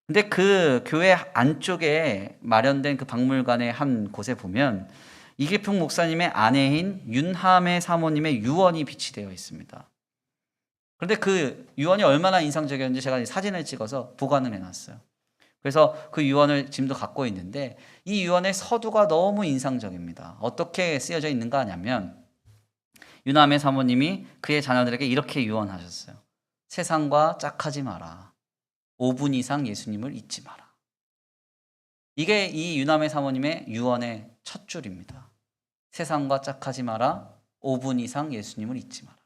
근데 그 교회 안쪽에 마련된 그 박물관의 한 곳에 보면 이기풍 목사님의 아내인 윤함의 사모님의 유언이 비치되어 있습니다. 그런데 그 유언이 얼마나 인상적이었는지 제가 사진을 찍어서 보관을 해놨어요. 그래서 그 유언을 지금도 갖고 있는데 이 유언의 서두가 너무 인상적입니다. 어떻게 쓰여져 있는가 하냐면 윤함의 사모님이 그의 자녀들에게 이렇게 유언하셨어요. 세상과 짝하지 마라. 5분 이상 예수님을 잊지 마라. 이게 이 윤함의 사모님의 유언의 첫 줄입니다. 세상과 짝하지 마라. 5분 이상 예수님을 잊지 마라.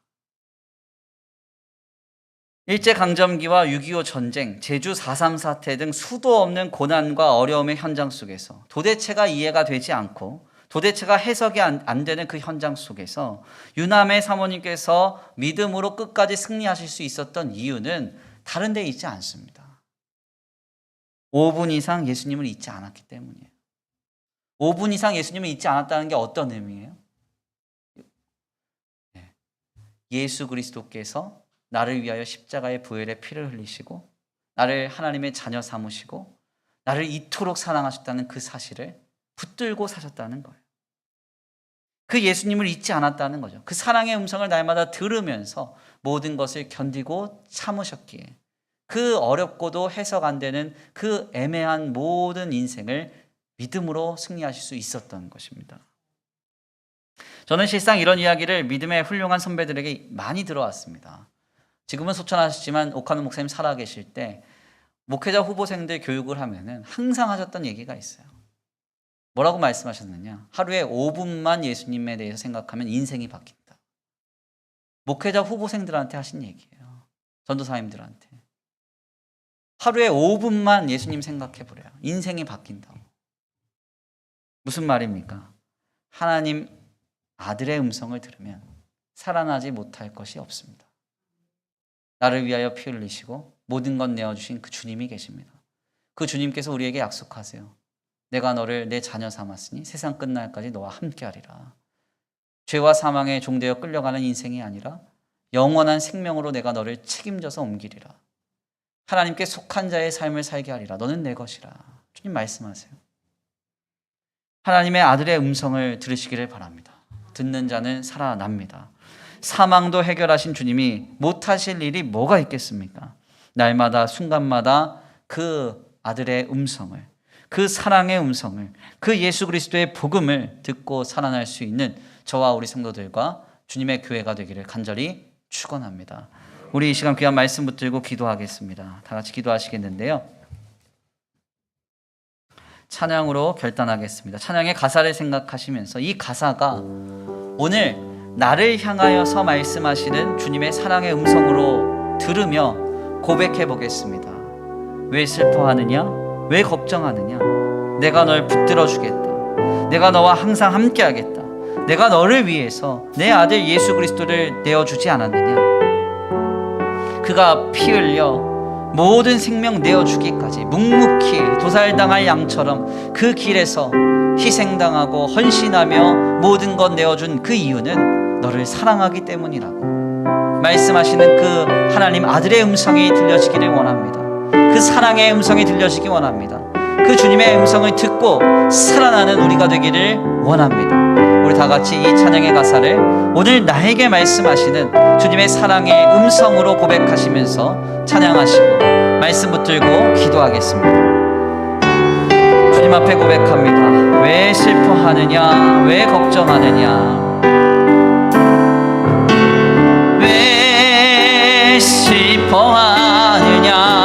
일제강점기와 6.25 전쟁, 제주 4.3 사태 등 수도 없는 고난과 어려움의 현장 속에서 도대체가 이해가 되지 않고 도대체가 해석이 안 되는 그 현장 속에서 윤함의 사모님께서 믿음으로 끝까지 승리하실 수 있었던 이유는 다른 데 있지 않습니다. 5분 이상 예수님을 잊지 않았기 때문이에요. 5분 이상 예수님을 잊지 않았다는 게 어떤 의미예요? 예수 그리스도께서 나를 위하여 십자가의 보혈의 피를 흘리시고 나를 하나님의 자녀 삼으시고 나를 이토록 사랑하셨다는 그 사실을 붙들고 사셨다는 거예요. 그 예수님을 잊지 않았다는 거죠. 그 사랑의 음성을 날마다 들으면서 모든 것을 견디고 참으셨기에 그 어렵고도 해석 안 되는 그 애매한 모든 인생을 믿음으로 승리하실 수 있었던 것입니다. 저는 실상 이런 이야기를 믿음의 훌륭한 선배들에게 많이 들어왔습니다. 지금은 소천하셨지만 오카노 목사님 살아계실 때 목회자 후보생들 교육을 하면은 항상 하셨던 얘기가 있어요. 뭐라고 말씀하셨느냐? 하루에 5분만 예수님에 대해서 생각하면 인생이 바뀐다. 목회자 후보생들한테 하신 얘기예요. 전도사님들한테. 하루에 5분만 예수님 생각해 보래요. 인생이 바뀐다고. 무슨 말입니까? 하나님 아들의 음성을 들으면 살아나지 못할 것이 없습니다. 나를 위하여 피 흘리시고 모든 것 내어주신 그 주님이 계십니다. 그 주님께서 우리에게 약속하세요. 내가 너를 내 자녀 삼았으니 세상 끝날까지 너와 함께하리라. 죄와 사망에 종되어 끌려가는 인생이 아니라 영원한 생명으로 내가 너를 책임져서 옮기리라. 하나님께 속한 자의 삶을 살게 하리라. 너는 내 것이라. 주님 말씀하세요. 하나님의 아들의 음성을 들으시기를 바랍니다. 듣는 자는 살아납니다. 사망도 해결하신 주님이 못하실 일이 뭐가 있겠습니까? 날마다 순간마다 그 아들의 음성을, 그 사랑의 음성을, 그 예수 그리스도의 복음을 듣고 살아날 수 있는 저와 우리 성도들과 주님의 교회가 되기를 간절히 축원합니다. 우리 이 시간 귀한 말씀 붙들고 기도하겠습니다. 다 같이 기도하시겠는데요. 찬양으로 결단하겠습니다. 찬양의 가사를 생각하시면서 이 가사가 오늘 나를 향하여서 말씀하시는 주님의 사랑의 음성으로 들으며 고백해 보겠습니다. 왜 슬퍼하느냐? 왜 걱정하느냐? 내가 널 붙들어 주겠다. 내가 너와 항상 함께 하겠다. 내가 너를 위해서 내 아들 예수 그리스도를 내어주지 않았느냐? 그가 피 흘려 모든 생명 내어주기까지 묵묵히 도살당할 양처럼 그 길에서 희생당하고 헌신하며 모든 것 내어준 그 이유는 너를 사랑하기 때문이라고 말씀하시는 그 하나님 아들의 음성이 들려지기를 원합니다. 그 사랑의 음성이 들려지기 원합니다. 그 주님의 음성을 듣고 살아나는 우리가 되기를 원합니다. 우리 다 같이 이 찬양의 가사를 오늘 나에게 말씀하시는 주님의 사랑의 음성으로 고백하시면서 찬양하시고 말씀 붙들고 기도하겠습니다. 주님 앞에 고백합니다. 왜 슬퍼하느냐? 왜 걱정하느냐? 왜 슬퍼하느냐?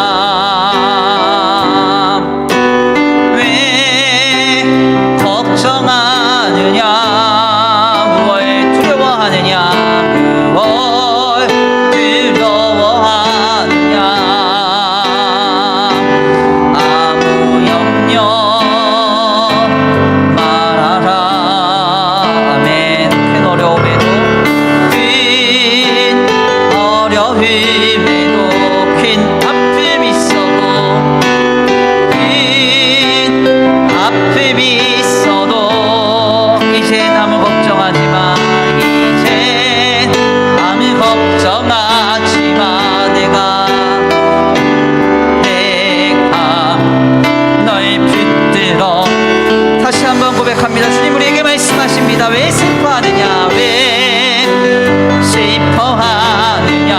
주님 우리에게 말씀하십니다. 왜 슬퍼하느냐? 왜 슬퍼하느냐?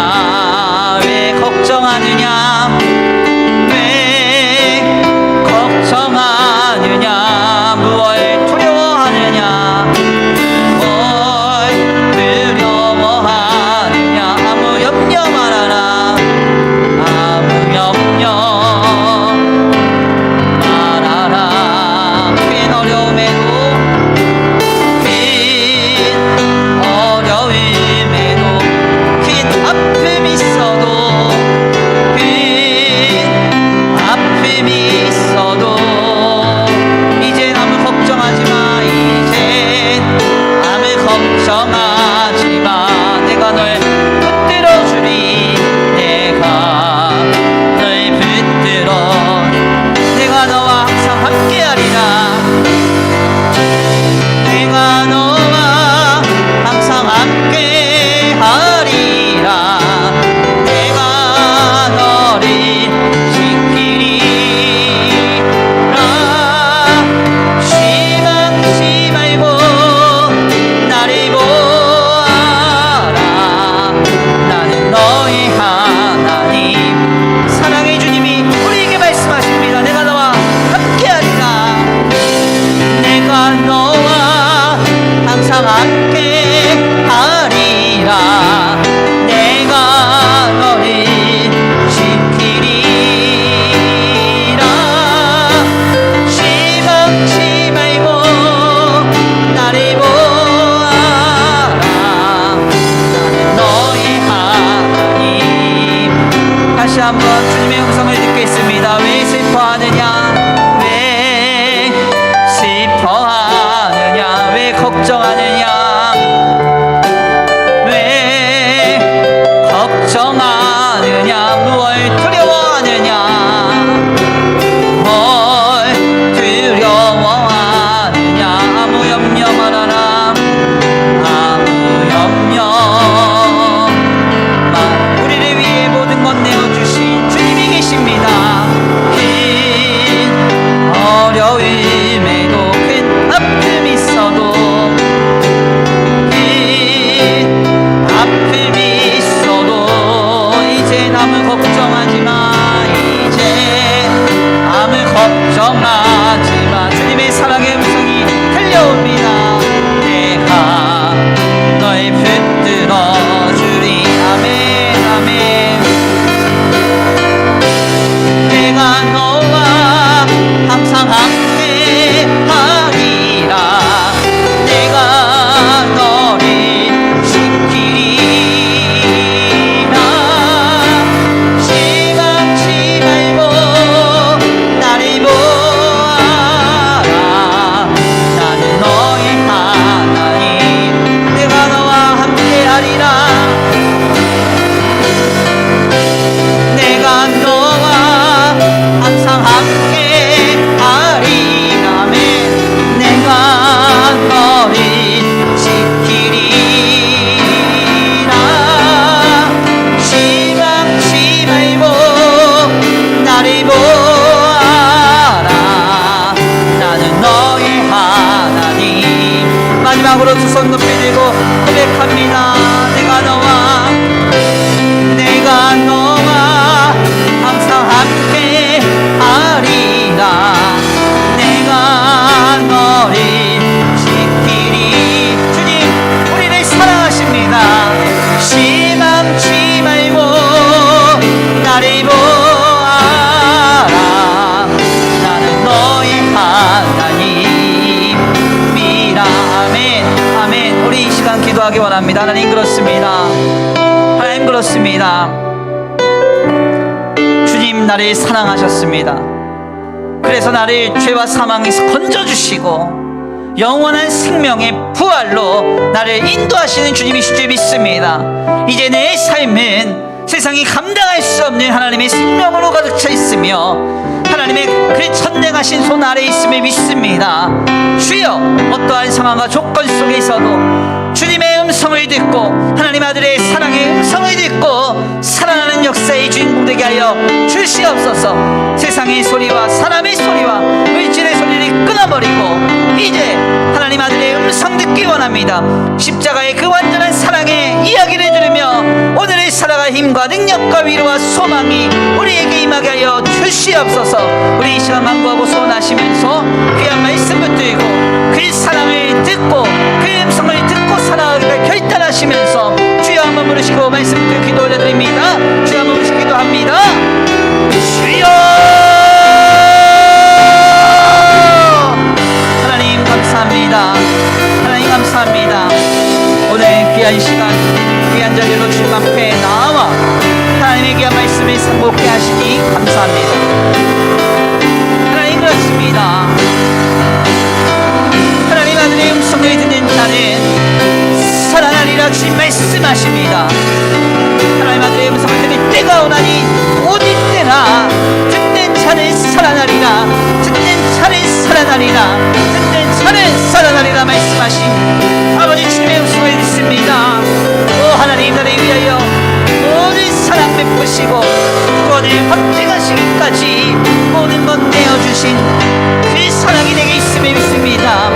왜 걱정하느냐? 왜 걱정하느냐? 무엇을 두려워하느냐? 무엇을 두려워하느냐? 아무 염려 말아라. 아무 염려 말아라. 큰 어려움에도 걱정하지 주님의 음성을 듣겠습니다. 왜 슬퍼하느냐? 왜 슬퍼하느냐? 왜 걱정하느냐? 왜 걱정하느냐? 무얼 두려워하느냐? 뭘 두려워하느냐? 아무 염려 말아라. 아무 염려 말. 우리를 위해 모든 것 내어주신 주님이 계십니다. 큰 어려움에도 큰 아픔이 있어도 큰 아픔이 있어도 이제 아무 걱정하지 마. 이제 아무 걱정하지 마. 주님의 사랑의 음성이 들려옵니다. 내가 널 붙들어 주리. 아멘 아멘. 내가 너와 항상 함께 하리라. 내가 너를 지키리라. 실망치 말고 나를 보아라. 나는 너의 하나님. 내가 너와 함께 하리라. 내가 너와 항상 함께 하리라. 아멘. 내가 너를 지키리라. 실망치 말고 나를 보아라. 나는 너의 하나님. 마지막으로 두 손 높이 들고 고백합니다. 내가 너와 항상 함께 하리라. 내가 너를 지키리. 주님 우리를 사랑하십니다. 실망치 말고 나를 보아라. 나는 너의 하나님이라. 아멘 아멘. 우리 이 시간 기도하기 원합니다. 하나님 그렇습니다. 하나님 그렇습니다. 주님 나를 사랑하셨습니다. 그래서 나를 죄와 사망에서 건져주시고 영원한 생명의 부활로 나를 인도하시는 주님이실 줄 믿습니다. 이제 내 삶은 세상이 감당할 수 없는 하나님의 생명으로 가득 차 있으며 하나님의 그 천대하신 손 아래에 있음을 믿습니다. 주여 어떠한 상황과 조건 속에서도 주님의 음성을 듣고 하나님 아들의 사랑의 음성을 듣고 살아나는 역사의 주인공 되게 하여 주시옵소서. 세상의 소리와 사람의 소리와 물질의 소리를 끊어버리고 이제 하나님 아들의 음성 듣기 원합니다. 십자가의 그 완전한 사랑의 이야기를 들으며 오늘을 살아갈 힘과 능력과 위로와 소망이 우리에게 임하게 하여 주시옵소서. 우리 이 시간 만구하고 소원하시면서 귀한 말씀 붙들고 그 사랑을 듣고 그 음성을 듣고 살아가기를 결단하시면서 주여 한번 부르시고 말씀 듣고 기도 올려드립니다. 주여 한번 부르시고 기도합니다. 주여 하나님 감사합니다. 하나님 감사합니다. 오늘 귀한 시간 귀한 자리로 주님 앞에 나와 하나님의 귀한 말씀을 상복케 하시니 감사합니다. 하나님 그렇습니다. 하나님 아들의 음성을 듣는 자는 살아나리라 주님 말씀하십니다. 하나님 아들의 음성을 듣는 때가 오나니 오직 때나 듣는 자는 살아나리라. 듣는 자는 살아나리라. 듣는 자는 살아나리라 말씀하신 아버지 주님의 음성을 듣습니다. 오 하나님 나를 위하여 모든 사랑 베푸시고 구원을 확증하시기까지 모든 것 내어주신 그 사랑이 내게 있음을 믿습니다.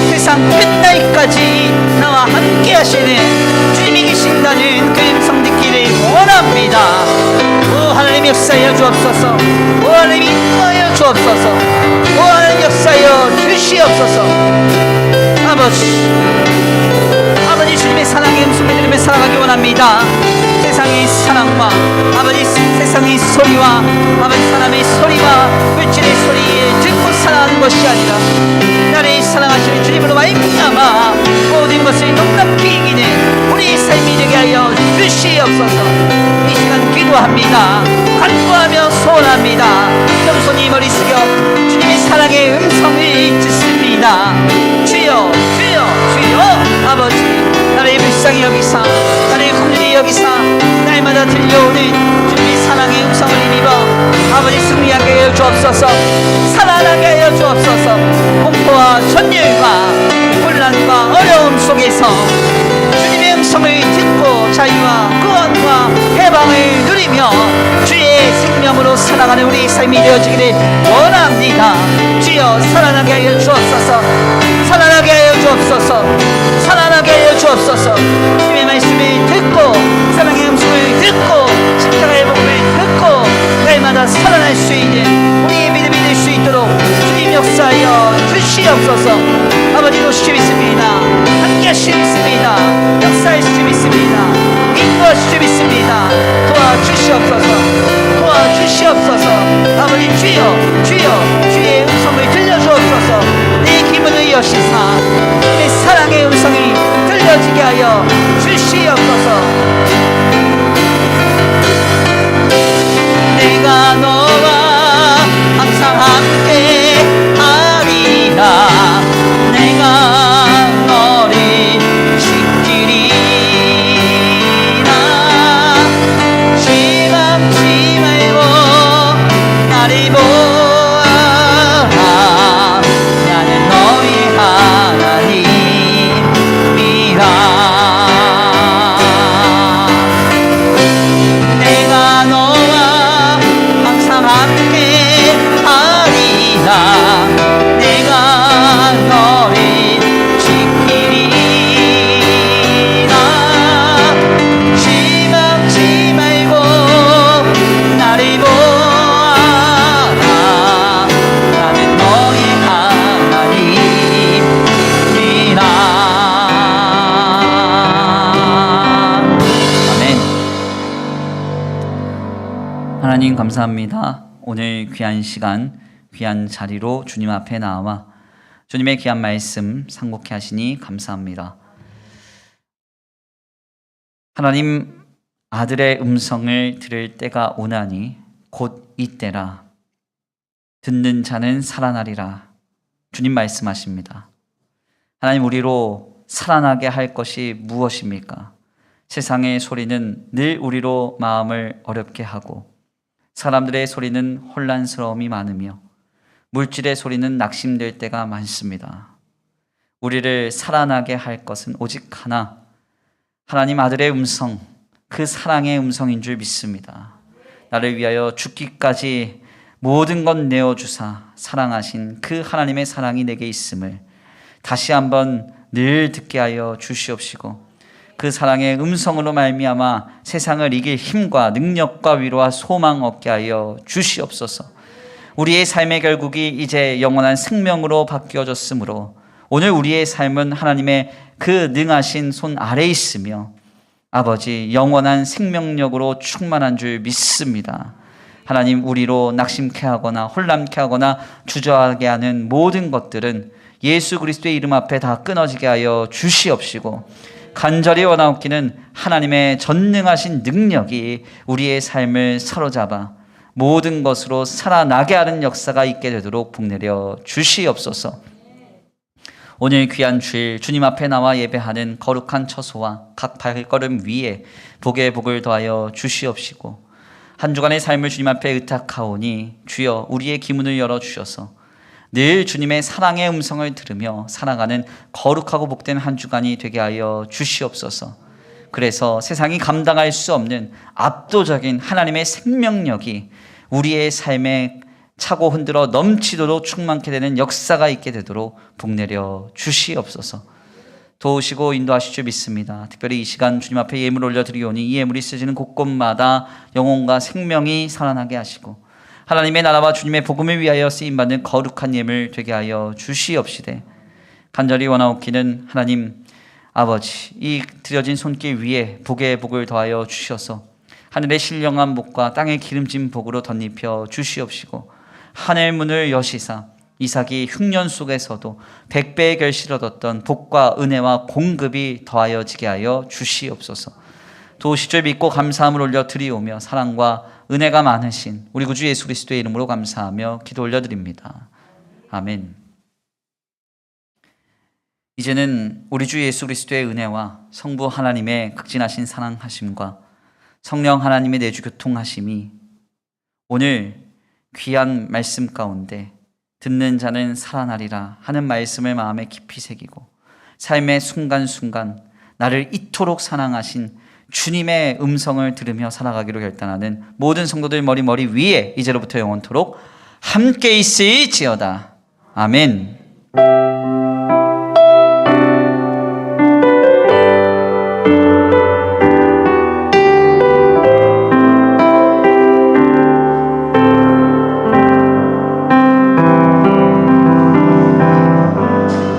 세상 끝날까지 나와 함께 하시는 주님이 계신다는 그 음성 듣기를 원합니다. 오 하나님 역사하여 주옵소서. 오 하나님 인도하여 주옵소서. 오 하나님 역사하여 주시옵소서. 아버지 주님의 사랑의 음성을 들으며 살아가기 원합니다. 세상의 사랑과 아버지 세상의 소리와 아버지 사람의 소리와 물질의 소리에 듣고 살아가는 것이 아니라 나를 사랑하시는 주님으로 말미암아 모든 것을 높낮게 이기는 우리의 삶이 되게 하여 주시옵소서. 이 시간 기도합니다. 간구하는 삶이 되어지기를 원합니다. 주여 살아나게 하여 주옵소서. 살아나게 하여 주옵소서. 살아나게 하여 주옵소서. 주님의 말씀을 듣고 사랑의 음성을 듣고 십자가의 복음을 듣고 날마다 살아날 수 있는 우리의 믿음이 될 수 있도록 주님 역사하여 주시옵소서. 아버지도 주 믿습니다. 함께 하시 믿습니다. 역사할 수 믿습니다. 인도하시 주 믿습니다. 도와주시옵소서. 도와주시옵소서. 아버지 주여 주여 주의 음성을 들려주옵소서. 내 기분을 여시사 내 사랑의 음성이 들려지게 하여 주시옵소서. 내가 너와 항상 함께 하리라. 내가 너를 지키리라. 지갑지 말고 나를 보아라. 나는 너의 하나님이라. 내가 너와 항상 함께 하리라. 내가 너를 지키리라. 지막지 말고 나를 보아라. 나는 너의 하나님이라. 아멘. 하나님 감사합니다. 오늘 귀한 시간, 귀한 자리로 주님 앞에 나와 주님의 귀한 말씀 상고케 하시니 감사합니다. 하나님, 아들의 음성을 들을 때가 오나니 곧 이때라. 듣는 자는 살아나리라. 주님 말씀하십니다. 하나님, 우리로 살아나게 할 것이 무엇입니까? 세상의 소리는 늘 우리로 마음을 어렵게 하고, 사람들의 소리는 혼란스러움이 많으며, 물질의 소리는 낙심될 때가 많습니다. 우리를 살아나게 할 것은 오직 하나, 하나님 아들의 음성, 그 사랑의 음성인 줄 믿습니다. 나를 위하여 죽기까지 모든 것 내어주사 사랑하신 그 하나님의 사랑이 내게 있음을 다시 한번 늘 듣게 하여 주시옵시고, 그 사랑의 음성으로 말미암아 세상을 이길 힘과 능력과 위로와 소망 얻게 하여 주시옵소서. 우리의 삶의 결국이 이제 영원한 생명으로 바뀌어졌으므로 오늘 우리의 삶은 하나님의 그 능하신 손 아래에 있으며 아버지 영원한 생명력으로 충만한 줄 믿습니다. 하나님, 우리로 낙심케 하거나 혼란케 하거나 주저하게 하는 모든 것들은 예수 그리스도의 이름 앞에 다 끊어지게 하여 주시옵시고, 간절히 원하옵기는 하나님의 전능하신 능력이 우리의 삶을 사로잡아 모든 것으로 살아나게 하는 역사가 있게 되도록 복내려 주시옵소서. 오늘 귀한 주일 주님 앞에 나와 예배하는 거룩한 처소와 각 발걸음 위에 복의 복을 더하여 주시옵시고, 한 주간의 삶을 주님 앞에 의탁하오니 주여 우리의 기문을 열어주셔서 늘 주님의 사랑의 음성을 들으며 살아가는 거룩하고 복된 한 주간이 되게 하여 주시옵소서. 그래서 세상이 감당할 수 없는 압도적인 하나님의 생명력이 우리의 삶에 차고 흔들어 넘치도록 충만케 되는 역사가 있게 되도록 복내려 주시옵소서. 도우시고 인도하실 줄 믿습니다. 특별히 이 시간 주님 앞에 예물 올려드리오니 이 예물이 쓰여지는 곳곳마다 영혼과 생명이 살아나게 하시고 하나님의 나라와 주님의 복음을 위하여 쓰임받는 거룩한 예물 되게 하여 주시옵시되, 간절히 원하옵기는 하나님 아버지 이 드려진 손길 위에 복의 복을 더하여 주셔서 하늘의 신령한 복과 땅의 기름진 복으로 덧입혀 주시옵시고, 하늘 문을 여시사 이삭이 흉년 속에서도 100배의 결실을 얻었던 복과 은혜와 공급이 더하여지게 하여 주시옵소서. 도우실 줄 믿고 감사함을 올려 드리오며 사랑과 은혜가 많으신 우리 구주 예수 그리스도의 이름으로 감사하며 기도 올려드립니다. 아멘. 이제는 우리 주 예수 그리스도의 은혜와 성부 하나님의 극진하신 사랑하심과 성령 하나님의 내주 교통하심이 오늘 귀한 말씀 가운데 듣는 자는 살아나리라 하는 말씀을 마음에 깊이 새기고 삶의 순간순간 나를 이토록 사랑하신 주님의 음성을 들으며 살아가기로 결단하는 모든 성도들 머리 위에 이제로부터 영원토록 함께 있을지어다. 아멘.